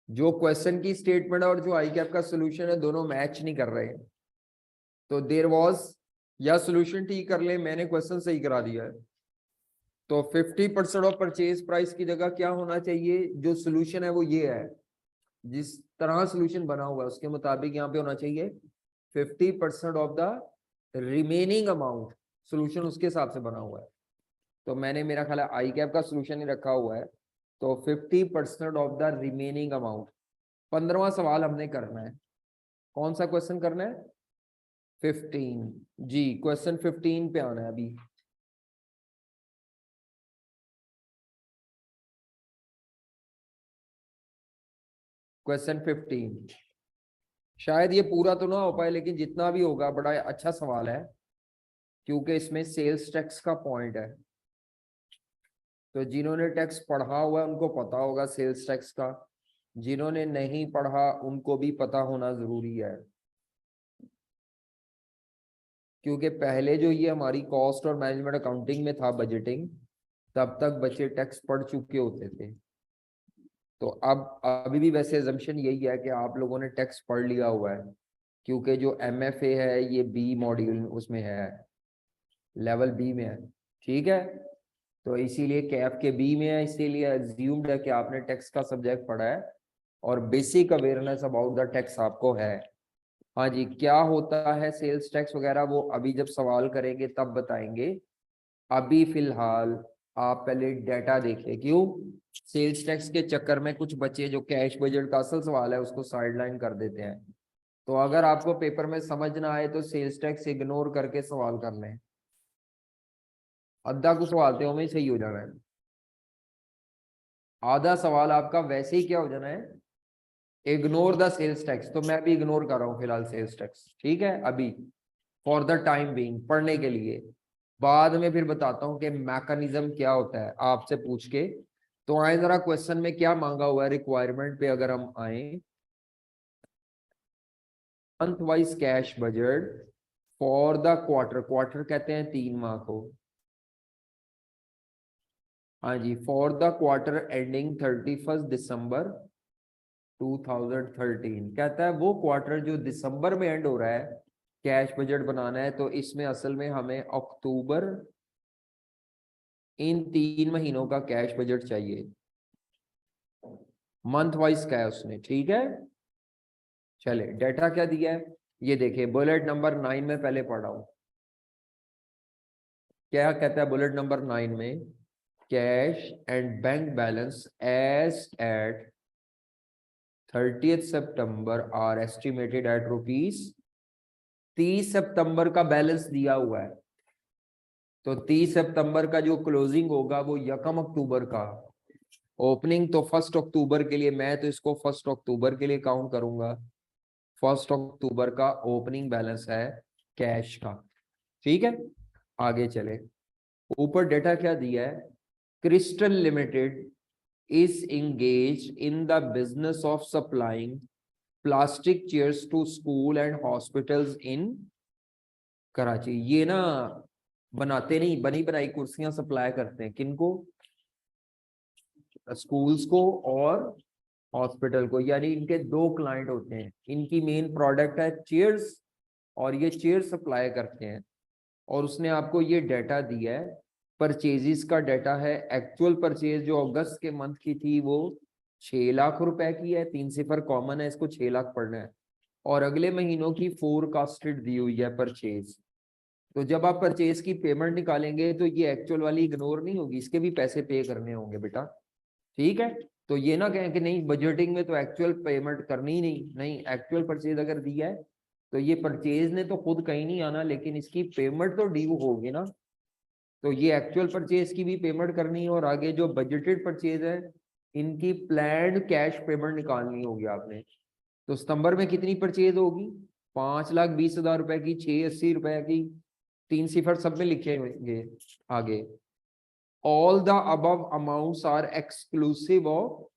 जो क्वेश्चन की स्टेटमेंट है और जो आई कैप का सोल्यूशन है दोनों मैच नहीं कर रहे। तो देयर वाज, या सोल्यूशन ठीक कर ले, मैंने क्वेश्चन सही करा दिया है। तो 50% ऑफ परचेज प्राइस की जगह क्या होना चाहिए, जो सोल्यूशन है वो ये है, जिस तरह सोल्यूशन बना हुआ है उसके मुताबिक यहाँ पे होना चाहिए 50% of the remaining amount, solution उसके हिसाब से बना हुआ है। तो मैंने, मेरा ख्याल है आई कैप का सोल्यूशन ही रखा हुआ है। तो 50% ऑफ द रिमेनिंग अमाउंट, 15वां सवाल हमने करना है, कौन सा क्वेश्चन करना है? 15 जी, क्वेश्चन 15 पे आना है अभी। क्वेश्चन 15, शायद ये पूरा तो ना हो पाए, लेकिन जितना भी होगा बड़ा अच्छा सवाल है, क्योंकि इसमें सेल्स टैक्स का पॉइंट है। तो जिन्होंने टैक्स पढ़ा हुआ है उनको पता होगा सेल्स टैक्स का, जिन्होंने नहीं पढ़ा उनको भी पता होना जरूरी है, क्योंकि पहले जो ये हमारी कॉस्ट और मैनेजमेंट अकाउंटिंग में था बजटिंग, तब तक बच्चे टैक्स पढ़ चुके होते थे। तो अब अभी भी वैसे एजम्पशन यही है कि आप लोगों ने टैक्स पढ़ लिया हुआ है, क्योंकि जो MFA है ये बी मॉड्यूल उसमें है, लेवल बी में है, ठीक है। तो इसीलिए कैफ के बी में है, इसीलिए अज्यूम्ड है कि आपने टैक्स का सब्जेक्ट पढ़ा है और basic awareness about the tax आपको है। हाँ जी, क्या होता है सेल्स टैक्स वगैरह वो अभी जब सवाल करेंगे तब बताएंगे। अभी फिलहाल आप पहले डाटा देखिए, क्यों सेल्स टैक्स के चक्कर में कुछ बच्चे जो कैश बजट का असल सवाल है उसको साइडलाइन कर देते हैं। तो अगर आपको पेपर में समझ ना आए तो सेल्स टैक्स इग्नोर करके सवाल कर लें, अद्धा को सवाल थे में सही हो जाना है, आधा सवाल आपका वैसे ही क्या हो जाना है, इग्नोर द सेल्स टैक्स। तो मैं भी इग्नोर कर रहा हूँ फिलहाल सेल्स टैक्स, ठीक है, अभी फॉर द टाइम बीइंग, पढ़ने के लिए। बाद में फिर बताता हूँ कि मैकेनिज्म क्या होता है आपसे पूछ के। तो आए जरा क्वेश्चन में क्या मांगा हुआ है रिक्वायरमेंट पे अगर हम आए, month wise cash budget for the quarter, quarter कहते हैं 3 माह को, हाँ जी, फॉर द क्वार्टर एंडिंग 31 दिसंबर 2013। कहता है वो क्वार्टर जो दिसंबर में एंड हो रहा है कैश बजट बनाना है। तो इसमें असल में हमें अक्टूबर, इन 3 महीनों का कैश बजट चाहिए, मंथ वाइज का है उसने, ठीक है। चले डेटा क्या दिया है ये देखिए, बुलेट नंबर 9 में पहले पढ़ा हूं, क्या कहता है बुलेट नंबर 9 में, cash and bank balance as at 30th September are estimated at rupees 30 सितंबर का बैलेंस दिया हुआ है। तो 30 सितंबर का जो क्लोजिंग होगा वो 1 अक्टूबर का, ओपनिंग तो 1 अक्टूबर के लिए, मैं तो इसको 1 अक्टूबर के लिए काउंट करूंगा। 1 अक्टूबर का ओपनिंग बैलेंस है कैश का, ठीक है। आगे चले, ऊपर डेटा क्या दिया है, Crystal Limited is engage in the business of supplying plastic chairs to school and hospitals in Karachi. ये ना बनाते नहीं, बनी बनाई कुर्सियां सप्लाई करते हैं, किनको, स्कूल्स को और हॉस्पिटल को, यानी इनके 2 क्लाइंट होते हैं। इनकी मेन प्रोडक्ट है चेयर्स और ये चेयर सप्लाई करते हैं। और उसने आपको ये डाटा दिया है, परचेजेस का डाटा है। एक्चुअल परचेज जो अगस्त के मंथ की थी वो 6 लाख रुपए की है, 3 सिफर कॉमन है, इसको 6 लाख पढ़ना है। और अगले महीनों की फोरकास्टेड दी हुई है परचेज। तो जब आप परचेज की पेमेंट निकालेंगे तो ये एक्चुअल वाली इग्नोर नहीं होगी, इसके भी पैसे पे करने होंगे बेटा, ठीक है। तो ये ना कहें कि नहीं बजटिंग में तो एक्चुअल पेमेंट करनी ही नहीं, नहीं, एक्चुअल परचेज अगर दिया है तो ये परचेज ने तो खुद कहीं नहीं आना, लेकिन इसकी पेमेंट तो ड्यू होगी ना। तो ये एक्चुअल परचेज की भी पेमेंट करनी है, और आगे जो बजटेड परचेज है इनकी प्लान्ड कैश पेमेंट निकालनी होगी आपने। तो सितंबर में कितनी परचेज होगी, 5,20,000 रुपए की, 680 रुपए की, 3 सिफर सब में लिखे होंगे आगे। All the above amounts are exclusive of,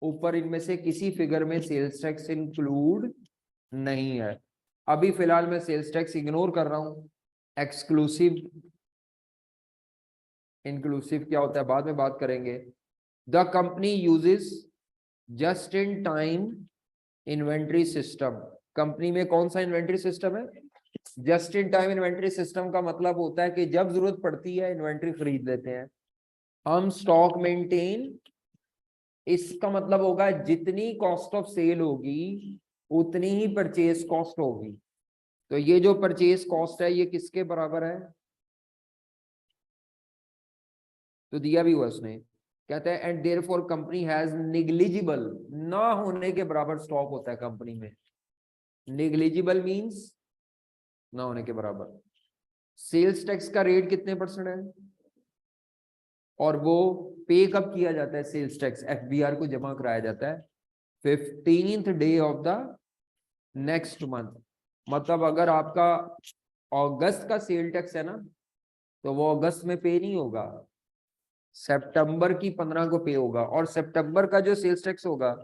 ऊपर इनमें से किसी फिगर में सेल्स टैक्स इंक्लूड नहीं है। अभी फिलहाल मैं सेल्स टैक्स इग्नोर कर रहा हूं। एक्सक्लूसिव, इंक्लूसिव क्या होता है बाद में बात करेंगे। The company uses just in time inventory system. Company में कौन सा इन्वेंट्री सिस्टम है, just in time inventory system का मतलब होता है कि जब जरूरत पड़ती है इन्वेंट्री खरीद लेते हैं हम, स्टॉक मेंटेन। इसका मतलब होगा जितनी कॉस्ट ऑफ सेल होगी उतनी ही परचेज कॉस्ट होगी। तो ये जो परचेज कॉस्ट है ये किसके बराबर है, तो दिया भी हुआ उसने, कहता है and therefore company has negligible, ना होने के बराबर स्टॉक होता है कंपनी में। निग्लिजिबल मींस ना होने के बराबर। सेल्स टैक्स का रेट कितने % है, और वो पे कब किया जाता है, सेल्स टैक्स एफबीआर को जमा कराया जाता है 15th day of the next month. मतलब अगर आपका अगस्त का सेल टैक्स है ना तो वो अगस्त में पे नहीं होगा, सितंबर की 15 को पे होगा। और सितंबर का जो सेल्स टैक्स होगा,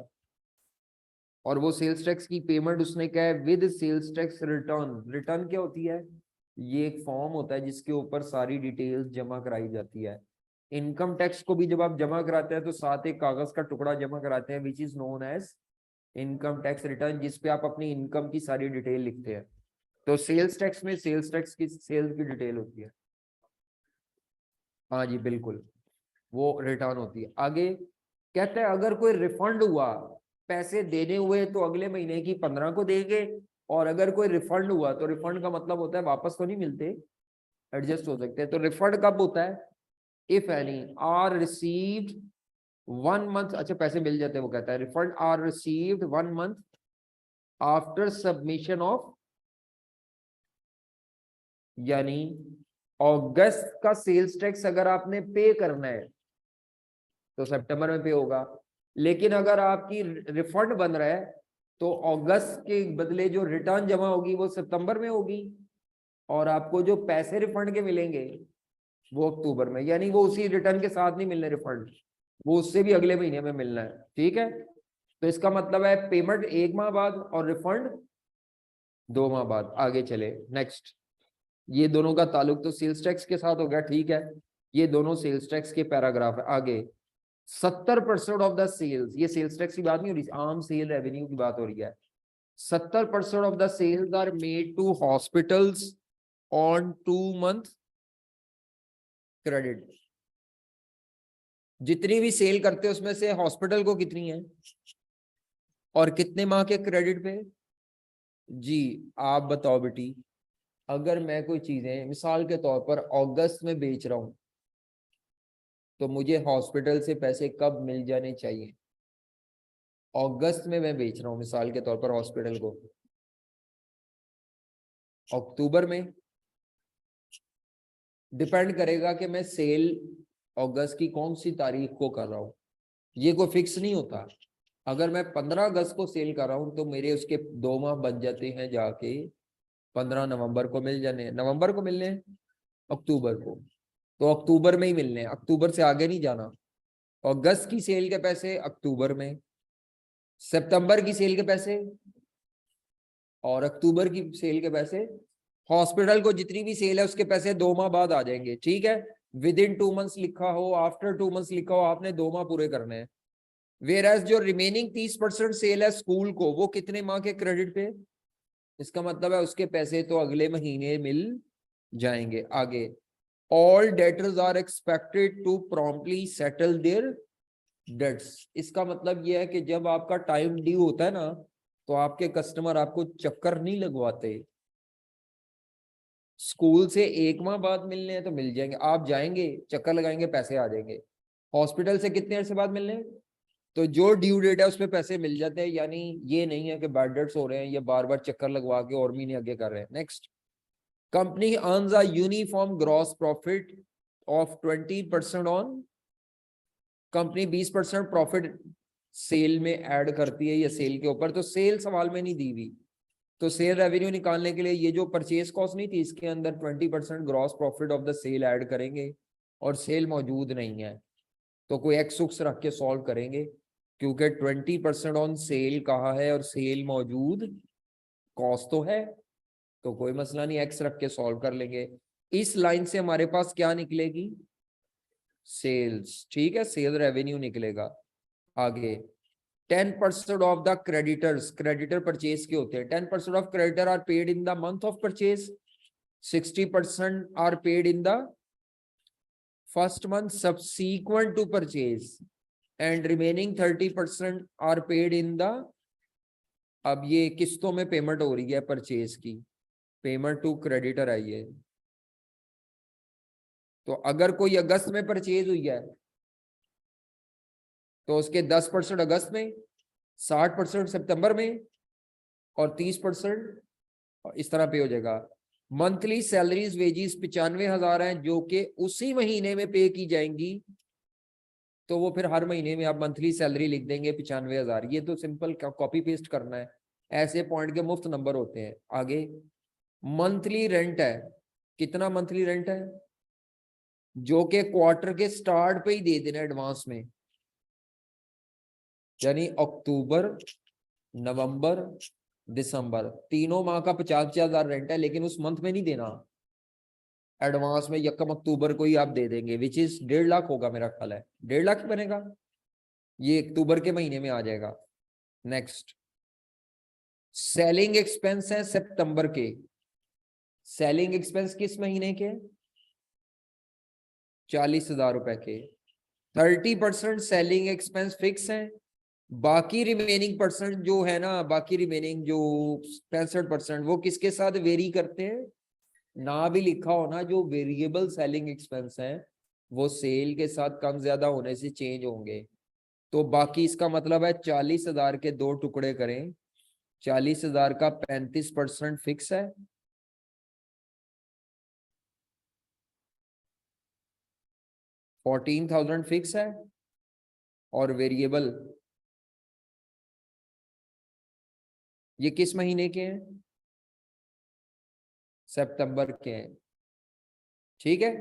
और वो सेल्स टैक्स की पेमेंट उसने क्या है, with sales tax return. Return क्या होती है, ये एक फॉर्म होता है जिसके ऊपर सारी डिटेल्स जमा कराई जाती है। इनकम टैक्स को भी जब आप जमा कराते हैं तो साथ एक कागज का टुकड़ा जमा कराते हैं which is known as income tax return, जिसपे आप अपनी इनकम की सारी डिटेल लिखते हैं। तो सेल्स टैक्स में सेल्स टैक्स की सेल्स की डिटेल होती है, हाँ जी बिल्कुल, वो रिटर्न होती है। आगे कहते हैं अगर कोई रिफंड हुआ, पैसे देने हुए तो अगले महीने की 15 को देंगे, और अगर कोई रिफंड हुआ तो रिफंड का मतलब होता है वापस तो नहीं मिलते, एडजस्ट हो सकते हैं। तो रिफंड कब होता है, if any are received 1 month, अच्छा पैसे मिल जाते हैं, वो कहता है refund are received 1 month after submission of, यानी अगस्त का सेल्स टैक्स अगर आपने पे करना है तो सितंबर में पे होगा, लेकिन अगर आपकी रिफंड बन रहा है तो अगस्त के बदले जो रिटर्न जमा होगी वो सितंबर में होगी, और आपको जो पैसे रिफंड के मिलेंगे वो अक्टूबर में, यानी वो उसी रिटर्न के साथ नहीं मिलने रिफंड, वो उससे भी अगले महीने में मिलना है। ठीक है, तो इसका मतलब है पेमेंट 1 माह बाद और रिफंड 2 माह बाद। आगे चले नेक्स्ट, ये दोनों का ताल्लुक तो सेल्स टैक्स के साथ हो गया। ठीक है, ये दोनों सेल्स टैक्स के पैराग्राफ है। आगे 70% ऑफ द सेल्स, ये सेल्स टैक्स की बात नहीं हो रही, आम सेल रेवेन्यू की बात हो रही है। 70% of the sales are made to hospitals on 2 month credit. जितनी भी सेल करते हैं उसमें से हॉस्पिटल को कितनी है और कितने माह के क्रेडिट पे? जी आप बताओ बेटी, अगर मैं कोई चीजें मिसाल के तौर पर अगस्त में बेच रहा हूं तो मुझे हॉस्पिटल से पैसे कब मिल जाने चाहिए? अगस्त में मैं बेच रहा हूं मिसाल के तौर पर हॉस्पिटल को, अक्टूबर में? डिपेंड करेगा कि मैं सेल अगस्त की कौन सी तारीख को कर रहा हूं, ये कोई फिक्स नहीं होता। अगर मैं 15 अगस्त को सेल कर रहा हूं तो मेरे उसके 2 माह बच जाते हैं, जाके 15 नवंबर को मिल जाने, नवंबर को मिलने हैं, अक्टूबर को, तो अक्टूबर में ही मिलने हैं, अक्टूबर से आगे नहीं जाना। अगस्त की सेल के पैसे अक्टूबर में, सितंबर की सेल के पैसे और अक्टूबर की सेल के पैसे, हॉस्पिटल को जितनी भी सेल है उसके पैसे 2 माह बाद आ जाएंगे। ठीक है, विद इन 2 मंथ्स लिखा हो, आफ्टर 2 मंथ्स लिखा हो, आपने 2 माह पूरे करने हैं। वेयर एज जो रिमेनिंग 30% सेल है स्कूल को, वो कितने माह के क्रेडिट पे? इसका मतलब है उसके पैसे तो अगले महीने मिल जाएंगे। आगे, all debtors are expected to promptly settle their debts. इसका मतलब यह है कि जब आपका टाइम ड्यू होता है ना तो आपके कस्टमर आपको चक्कर नहीं लगवाते। स्कूल से 1 माह बाद मिलने हैं तो मिल जाएंगे, आप जाएंगे चक्कर लगाएंगे पैसे आ जाएंगे। हॉस्पिटल से कितने अरसे बाद मिलने हैं? तो जो ड्यू डेट है उस पर पैसे मिल जाते हैं, यानी ये नहीं है कि बैड डेट्स हो रहे हैं या बार बार चक्कर लगवा के और महीने आगे कर रहे हैं। Next, company earns a uniform gross profit of 20% on, company 20% profit sale में ऐड करती है या सेल के ऊपर, तो सेल सवाल में नहीं दी हुई, तो सेल रेवेन्यू निकालने के लिए ये जो परचेज कॉस्ट नहीं थी इसके अंदर 20% gross profit of the sale add करेंगे, और सेल मौजूद नहीं है तो कोई एक्स उक्स रख के सॉल्व करेंगे, क्योंकि 20% ऑन सेल कहा है और सेल मौजूद कॉस्ट तो है, तो कोई मसला नहीं, एक्स रख के सॉल्व कर लेंगे। इस लाइन से हमारे पास क्या निकलेगी? सेल्स। ठीक है, सेल रेवेन्यू निकलेगा। आगे, 10% of the creditors, creditor purchase के होते हैं, 10% of creditor are paid in the month of purchase, 60% are paid in the first month subsequent to purchase, and remaining 30% are paid in the, अब ये किस्तों में payment हो रही है परचेज की, पेमेंट टू क्रेडिटर आई है। तो अगर कोई अगस्त में परचेज हुई है तो उसके 10% अगस्त में, 60% सितंबर में और 30% इस तरह पे हो जाएगा। मंथली सैलरीज वेजिस 95,000 हैं जो कि उसी महीने में पे की जाएंगी, तो वो फिर हर महीने में आप मंथली सैलरी लिख देंगे 95,000। ये तो सिंपल कॉपी पेस्ट करना है, ऐसे पॉइंट के मुफ्त नंबर होते हैं। आगे, मंथली रेंट है, कितना मंथली रेंट है? जो कि क्वार्टर के स्टार्ट पे ही दे देना एडवांस में, यानी अक्टूबर, नवंबर, दिसंबर, तीनों माह का 50,000 रेंट है, लेकिन उस मंथ में नहीं देना, एडवांस में यकम अक्टूबर को ही आप दे देंगे, विच इज 1.5 लाख होगा मेरा ख्याल है, 1.5 लाख बनेगा, ये अक्टूबर के महीने में आ जाएगा। नेक्स्ट, सेलिंग एक्सपेंस है सितंबर के, सेलिंग एक्सपेंस किस महीने के? 40,000 रुपए के। 30% सेलिंग एक्सपेंस फिक्स है, बाकी रिमेनिंग परसेंट जो है ना, बाकी रिमेनिंग जो 65% वो किसके साथ वेरी करते हैं? ना भी लिखा हो ना, जो वेरिएबल सेलिंग एक्सपेंस है वो सेल के साथ कम ज्यादा होने से चेंज होंगे। तो बाकी इसका मतलब है 40,000 के 2 टुकड़े करें, 40,000 का 35% फिक्स है, 14,000 फिक्स है और वेरिएबल। ये किस महीने के हैं? सितंबर के हैं। ठीक है,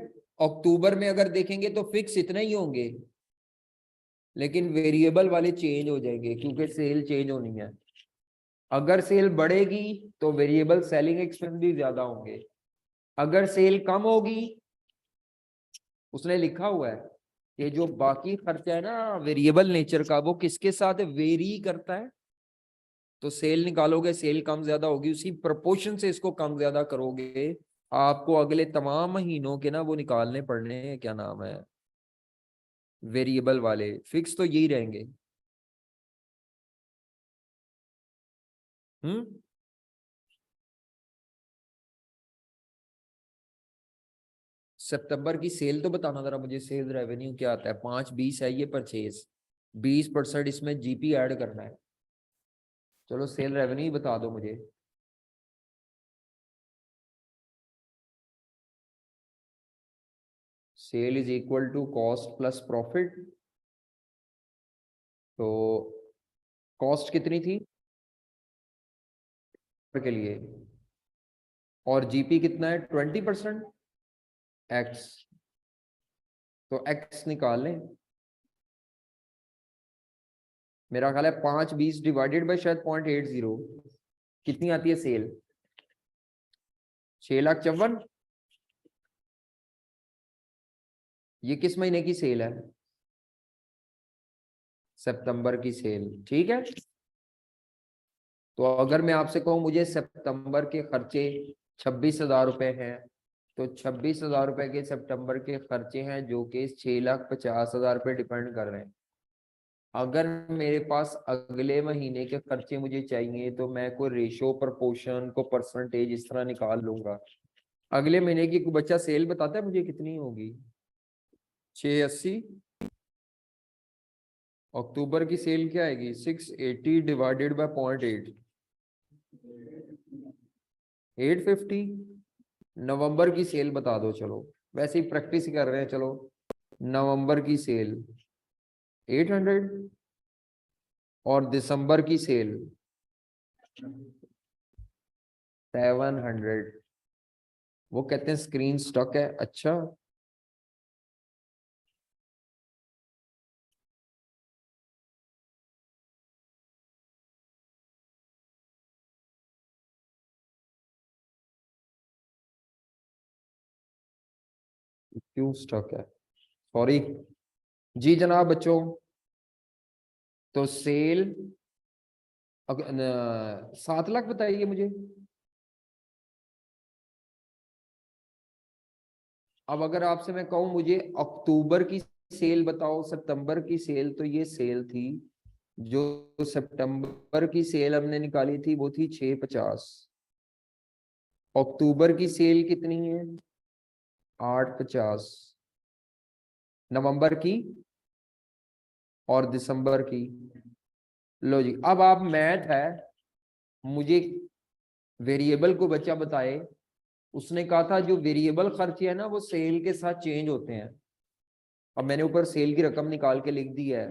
अक्टूबर में अगर देखेंगे तो फिक्स इतने ही होंगे, लेकिन वेरिएबल वाले चेंज हो जाएंगे क्योंकि सेल चेंज होनी है। अगर सेल बढ़ेगी तो वेरिएबल सेलिंग एक्सपेंस भी ज्यादा होंगे, अगर सेल कम होगी, उसने लिखा हुआ है कि जो बाकी खर्चा है ना वेरिएबल नेचर का, वो किसके साथ वेरी करता है। तो सेल निकालोगे, सेल कम ज्यादा होगी, उसी प्रोपोर्शन से इसको कम ज्यादा करोगे। आपको अगले तमाम महीनों के ना वो निकालने पड़ने हैं, क्या नाम है, वेरिएबल वाले। फिक्स तो यही रहेंगे। हम्म, सितंबर की सेल तो बताना जरा मुझे, सेल रेवेन्यू क्या आता है? 520 है ये परचेज, 20% इसमें जीपी ऐड करना है। चलो सेल रेवेन्यू ही बता दो मुझे। Sale is equal to cost plus profit. तो कॉस्ट कितनी थी के लिए, और जीपी कितना है? 20%। एक्स, तो एक्स निकाल लें। मेरा ख्याल है 520 डिवाइडेड बाई शायद 0.80, कितनी आती है सेल? 6,54,000। ये किस महीने की सेल है? सितंबर की सेल। ठीक है, तो अगर मैं आपसे कहूं मुझे सितंबर के खर्चे 26,000 रुपए हैं, तो 26,000 रुपए के सितंबर के खर्चे हैं जो कि 6,50,000 पे डिपेंड कर रहे हैं। अगर मेरे पास अगले महीने के खर्चे मुझे चाहिए तो मैं कोई रेशो, प्रोपोर्शन को परसेंटेज इस तरह निकाल लूंगा। अगले महीने की कोई बच्चा सेल बताता है मुझे कितनी होगी? 680। अक्टूबर की सेल क्या आएगी? 680 डिवाइडेड बाय 0.8, 850। नवंबर की सेल बता दो चलो, वैसे ही प्रैक्टिस कर रहे हैं। चलो नवंबर की सेल 800 और दिसंबर की सेल 700। वो कहते हैं स्क्रीन स्टक है। अच्छा, क्यों स्टक है? सॉरी जी जनाब बच्चों। तो सेल 7 लाख बताइए मुझे। अब अगर आपसे मैं कहूं मुझे अक्टूबर की सेल बताओ, सितंबर की सेल, तो ये सेल थी, जो सितंबर की सेल हमने निकाली थी वो थी 650। अक्टूबर की सेल कितनी है? 850। नवंबर की और दिसंबर की। लो जी, अब आप मैथ है, मुझे वेरिएबल को बच्चा बताए। उसने कहा था जो वेरिएबल खर्चे है ना वो सेल के साथ चेंज होते हैं। अब मैंने ऊपर सेल की रकम निकाल के लिख दी है।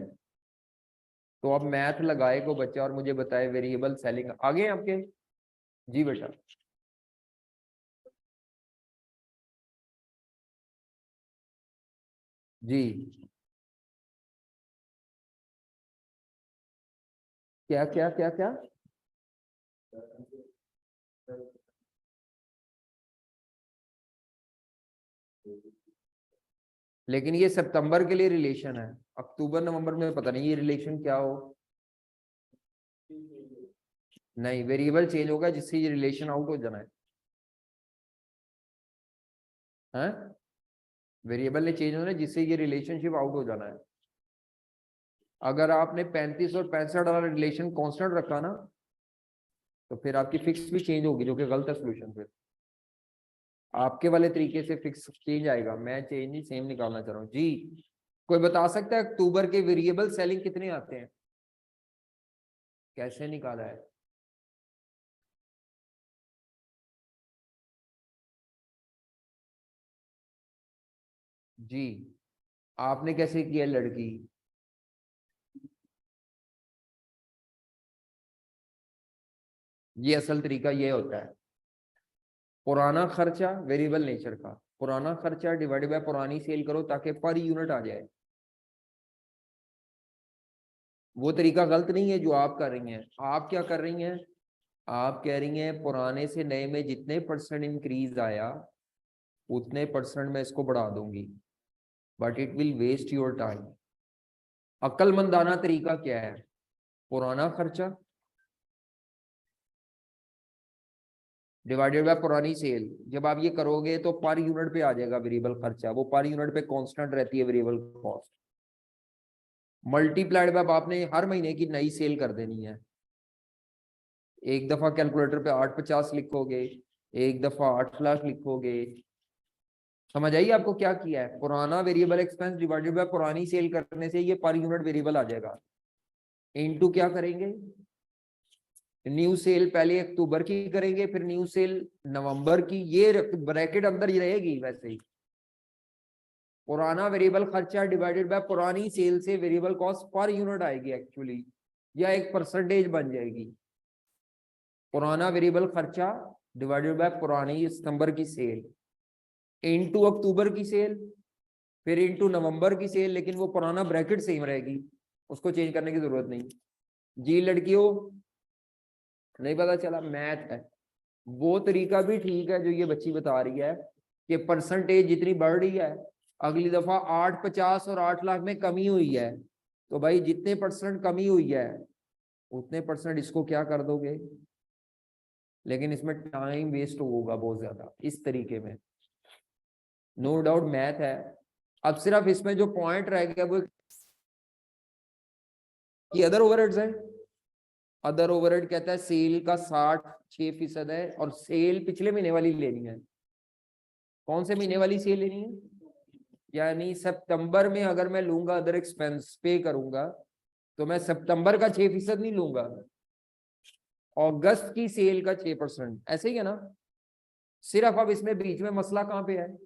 तो अब मैथ लगाए को बच्चा और मुझे बताए वेरिएबल सेलिंग। आगे आपके जी बेटा। जी, क्या क्या क्या क्या? लेकिन ये सितंबर के लिए रिलेशन है, अक्टूबर नवंबर में पता नहीं ये रिलेशन क्या हो। नहीं, वेरिएबल चेंज होगा जिससे ये रिलेशन आउट हो जाना है। वेरिएबल ने चेंज होना है जिससे ये रिलेशनशिप आउट हो जाना है। अगर आपने 35 और 65 वाला रिलेशन कांस्टेंट रखा ना, तो फिर आपकी फिक्स भी चेंज होगी, जो कि गलत है सोल्यूशन। फिर आपके वाले तरीके से फिक्स चेंज आएगा, मैं चेंज नहीं सेम निकालना चाह रहा हूँ जी। कोई बता सकता है अक्टूबर के वेरिएबल सेलिंग कितने आते हैं? कैसे निकाला है? जी आपने कैसे किया लड़की? ये असल तरीका ये होता है, पुराना खर्चा वेरिएबल नेचर का, पुराना खर्चा डिवाइडेड बाय पुरानी सेल करो ताकि पर यूनिट आ जाए। वो तरीका गलत नहीं है जो आप कर रही हैं। आप क्या कर रही हैं? आप कह रही हैं पुराने से नए में जितने परसेंट इंक्रीज आया उतने परसेंट मैं इसको बढ़ा दूंगी, but it will waste your time. अक्लमंदाना तरीका क्या है? पुराना खर्चा डिवाइडेड बाय पुरानी सेल। जब आप ये करोगे तो पर यूनिट पे आ जाएगा वेरिएबल खर्चा, वो पर यूनिट पे कांस्टेंट रहती है वेरिएबल कॉस्ट। मल्टीप्लाइड बाय आपने हर महीने की नई सेल कर देनी है। एक दफा कैलकुलेटर पे 850 लिखोगे, एक दफा 8 लाख लिखोगे। समझ आइए आपको क्या किया है? पुराना वेरिएबल एक्सपेंस डिवाइडेड बाय पुरानी सेल करने से ये पर यूनिट वेरिएबल आ जाएगा। इनटू क्या करेंगे? न्यू सेल पहले अक्टूबर की करेंगे, फिर न्यू सेल नवंबर की। ये ब्रैकेट अंदर ही रहेगी वैसे ही। पुराना वेरिएबल खर्चा डिवाइडेड बाय पुरानी सेल से वेरिएबल कॉस्ट पर यूनिट आएगी एक्चुअली, या एक परसेंटेज बन जाएगी। पुराना वेरिएबल खर्चा डिवाइडेड बाय पुरानी सितंबर की सेल इनटू अक्टूबर की सेल, फिर इनटू नवंबर की सेल, लेकिन वो पुराना ब्रैकेट सेम रहेगी, उसको चेंज करने की जरूरत नहीं। जी लड़कियों, नहीं पता चला? मैथ है। वो तरीका भी ठीक है जो ये बच्ची बता रही है कि परसेंटेज जितनी बढ़ रही है, अगली दफा 850 और 8 लाख में कमी हुई है, तो भाई जितने परसेंट कमी हुई है उतने परसेंट इसको क्या कर दोगे, लेकिन इसमें टाइम वेस्ट होगा बहुत ज्यादा इस तरीके में। नो डाउट मैथ है। अब सिर्फ इसमें जो पॉइंट रह गया वो कि अदर ओवरहेड्स है। अदर ओवरहेड कहता है सेल का 66% है और सेल पिछले महीने वाली लेनी है। कौन से महीने वाली सेल लेनी है? यानी सितंबर में अगर मैं लूंगा अदर एक्सपेंस पे करूंगा तो मैं सितंबर का 6% नहीं लूंगा, अगस्त की सेल का 6%। ऐसे ही है ना? सिर्फ अब इसमें बीच में मसला कहां पे है?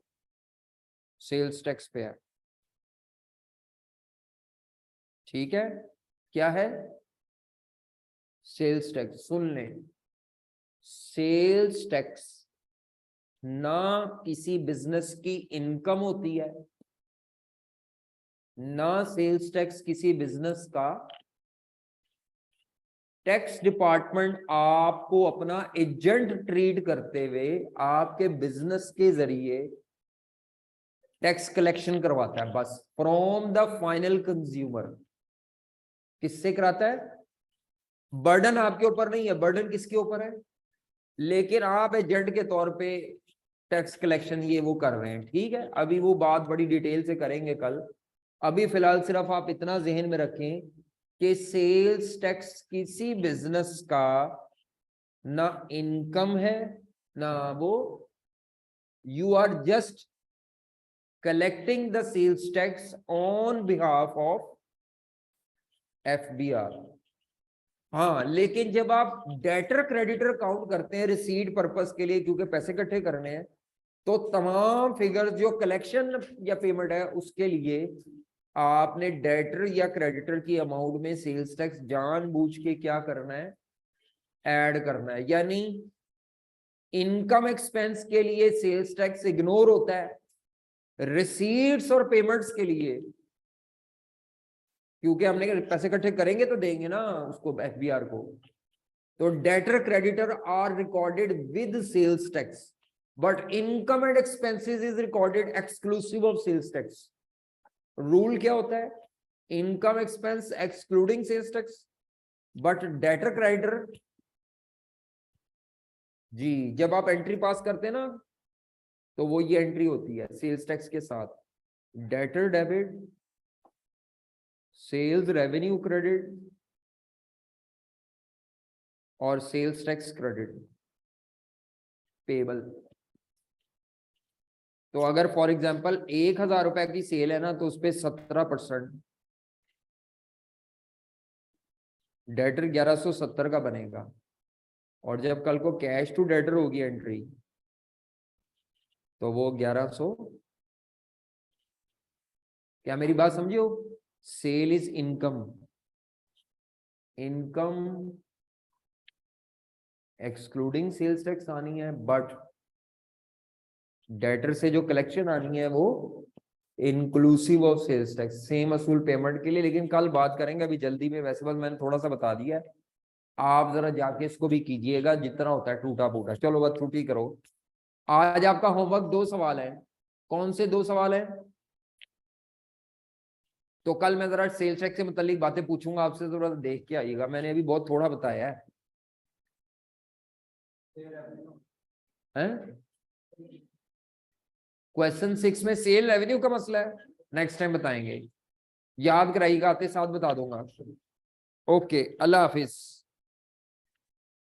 सेल्स टैक्स पे है। ठीक है, क्या है? Sales tax. सुन लें, सेल्स टैक्स ना किसी बिजनेस की इनकम होती है, ना सेल्स टैक्स किसी बिजनेस का। टैक्स डिपार्टमेंट आपको अपना एजेंट ट्रीट करते हुए आपके बिजनेस के जरिए टैक्स कलेक्शन करवाता है, बस फ्रॉम द फाइनल कंज्यूमर। किससे कराता है? बर्डन आपके ऊपर नहीं है, बर्डन किसके ऊपर है? लेकिन आप एजेंट के तौर पे टैक्स कलेक्शन ये वो कर रहे हैं। ठीक है, अभी वो बात बड़ी डिटेल से करेंगे कल। अभी फिलहाल सिर्फ आप इतना जहन में रखें कि सेल्स टैक्स किसी बिजनेस का ना इनकम है ना वो, you are just collecting the sales tax on behalf of FBR. हाँ, लेकिन जब आप डेटर क्रेडिटर काउंट करते हैं रिसीट पर्पस के लिए, क्योंकि पैसे इकट्ठे करने हैं, तो तमाम फिगर जो कलेक्शन या पेमेंट है उसके लिए आपने डेटर या क्रेडिटर की अमाउंट में सेल्स टैक्स जानबूझ के क्या करना है? ऐड करना है। यानी इनकम एक्सपेंस के लिए सेल्स टैक्स इग्नोर होता है, रिसीट्स और पेमेंट्स के लिए, क्योंकि हमने पैसे इकट्ठे करेंगे तो देंगे ना उसको एफबीआर को, तो debtor creditor are recorded with sales tax, but income and expenses is recorded exclusive of sales tax. Rule क्या होता है? Income expense excluding sales tax, but debtor creditor. जी, जब आप एंट्री पास करते हैं ना तो वो ये एंट्री होती है सेल्स टैक्स के साथ, debtor debit, sales revenue credit और सेल्स टैक्स क्रेडिट पेबल। तो अगर फॉर एग्जांपल 1,000 रुपए की सेल है ना तो उस पर 17% डेटर 1170 का बनेगा, और जब कल को कैश टू डेटर होगी एंट्री तो वो 1100 क्या मेरी बात समझे हो? Sale is income, income excluding sales tax आनी है, बट डेटर से जो कलेक्शन आनी है वो inclusive of sales tax, same असूल पेमेंट के लिए। लेकिन कल बात करेंगे, अभी जल्दी में वैसे बस मैंने थोड़ा सा बता दिया है, आप जरा जाके इसको भी कीजिएगा जितना होता है टूटा फूटा। चलो बस छुट्टी करो। आज आपका होमवर्क 2 सवाल है। कौन से 2 सवाल है? तो कल मैं जरा सेल्स टैक्स से मुतालिक बातें पूछूंगा आपसे, जरा देख के आइएगा, मैंने अभी बहुत थोड़ा बताया है। क्वेश्चन 6 में सेल रेवेन्यू का मसला है, नेक्स्ट टाइम बताएंगे, याद कराइएगा, आते साथ बता दूंगा। ओके, अल्लाह हाफिज।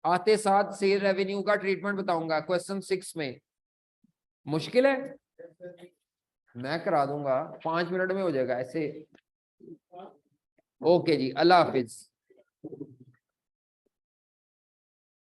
आते साथ सेल रेवेन्यू का ट्रीटमेंट बताऊंगा क्वेश्चन 6 में। मुश्किल है, मैं करा दूंगा, 5 मिनट में हो जाएगा ऐसे। ओके जी, अल्लाह हाफिज।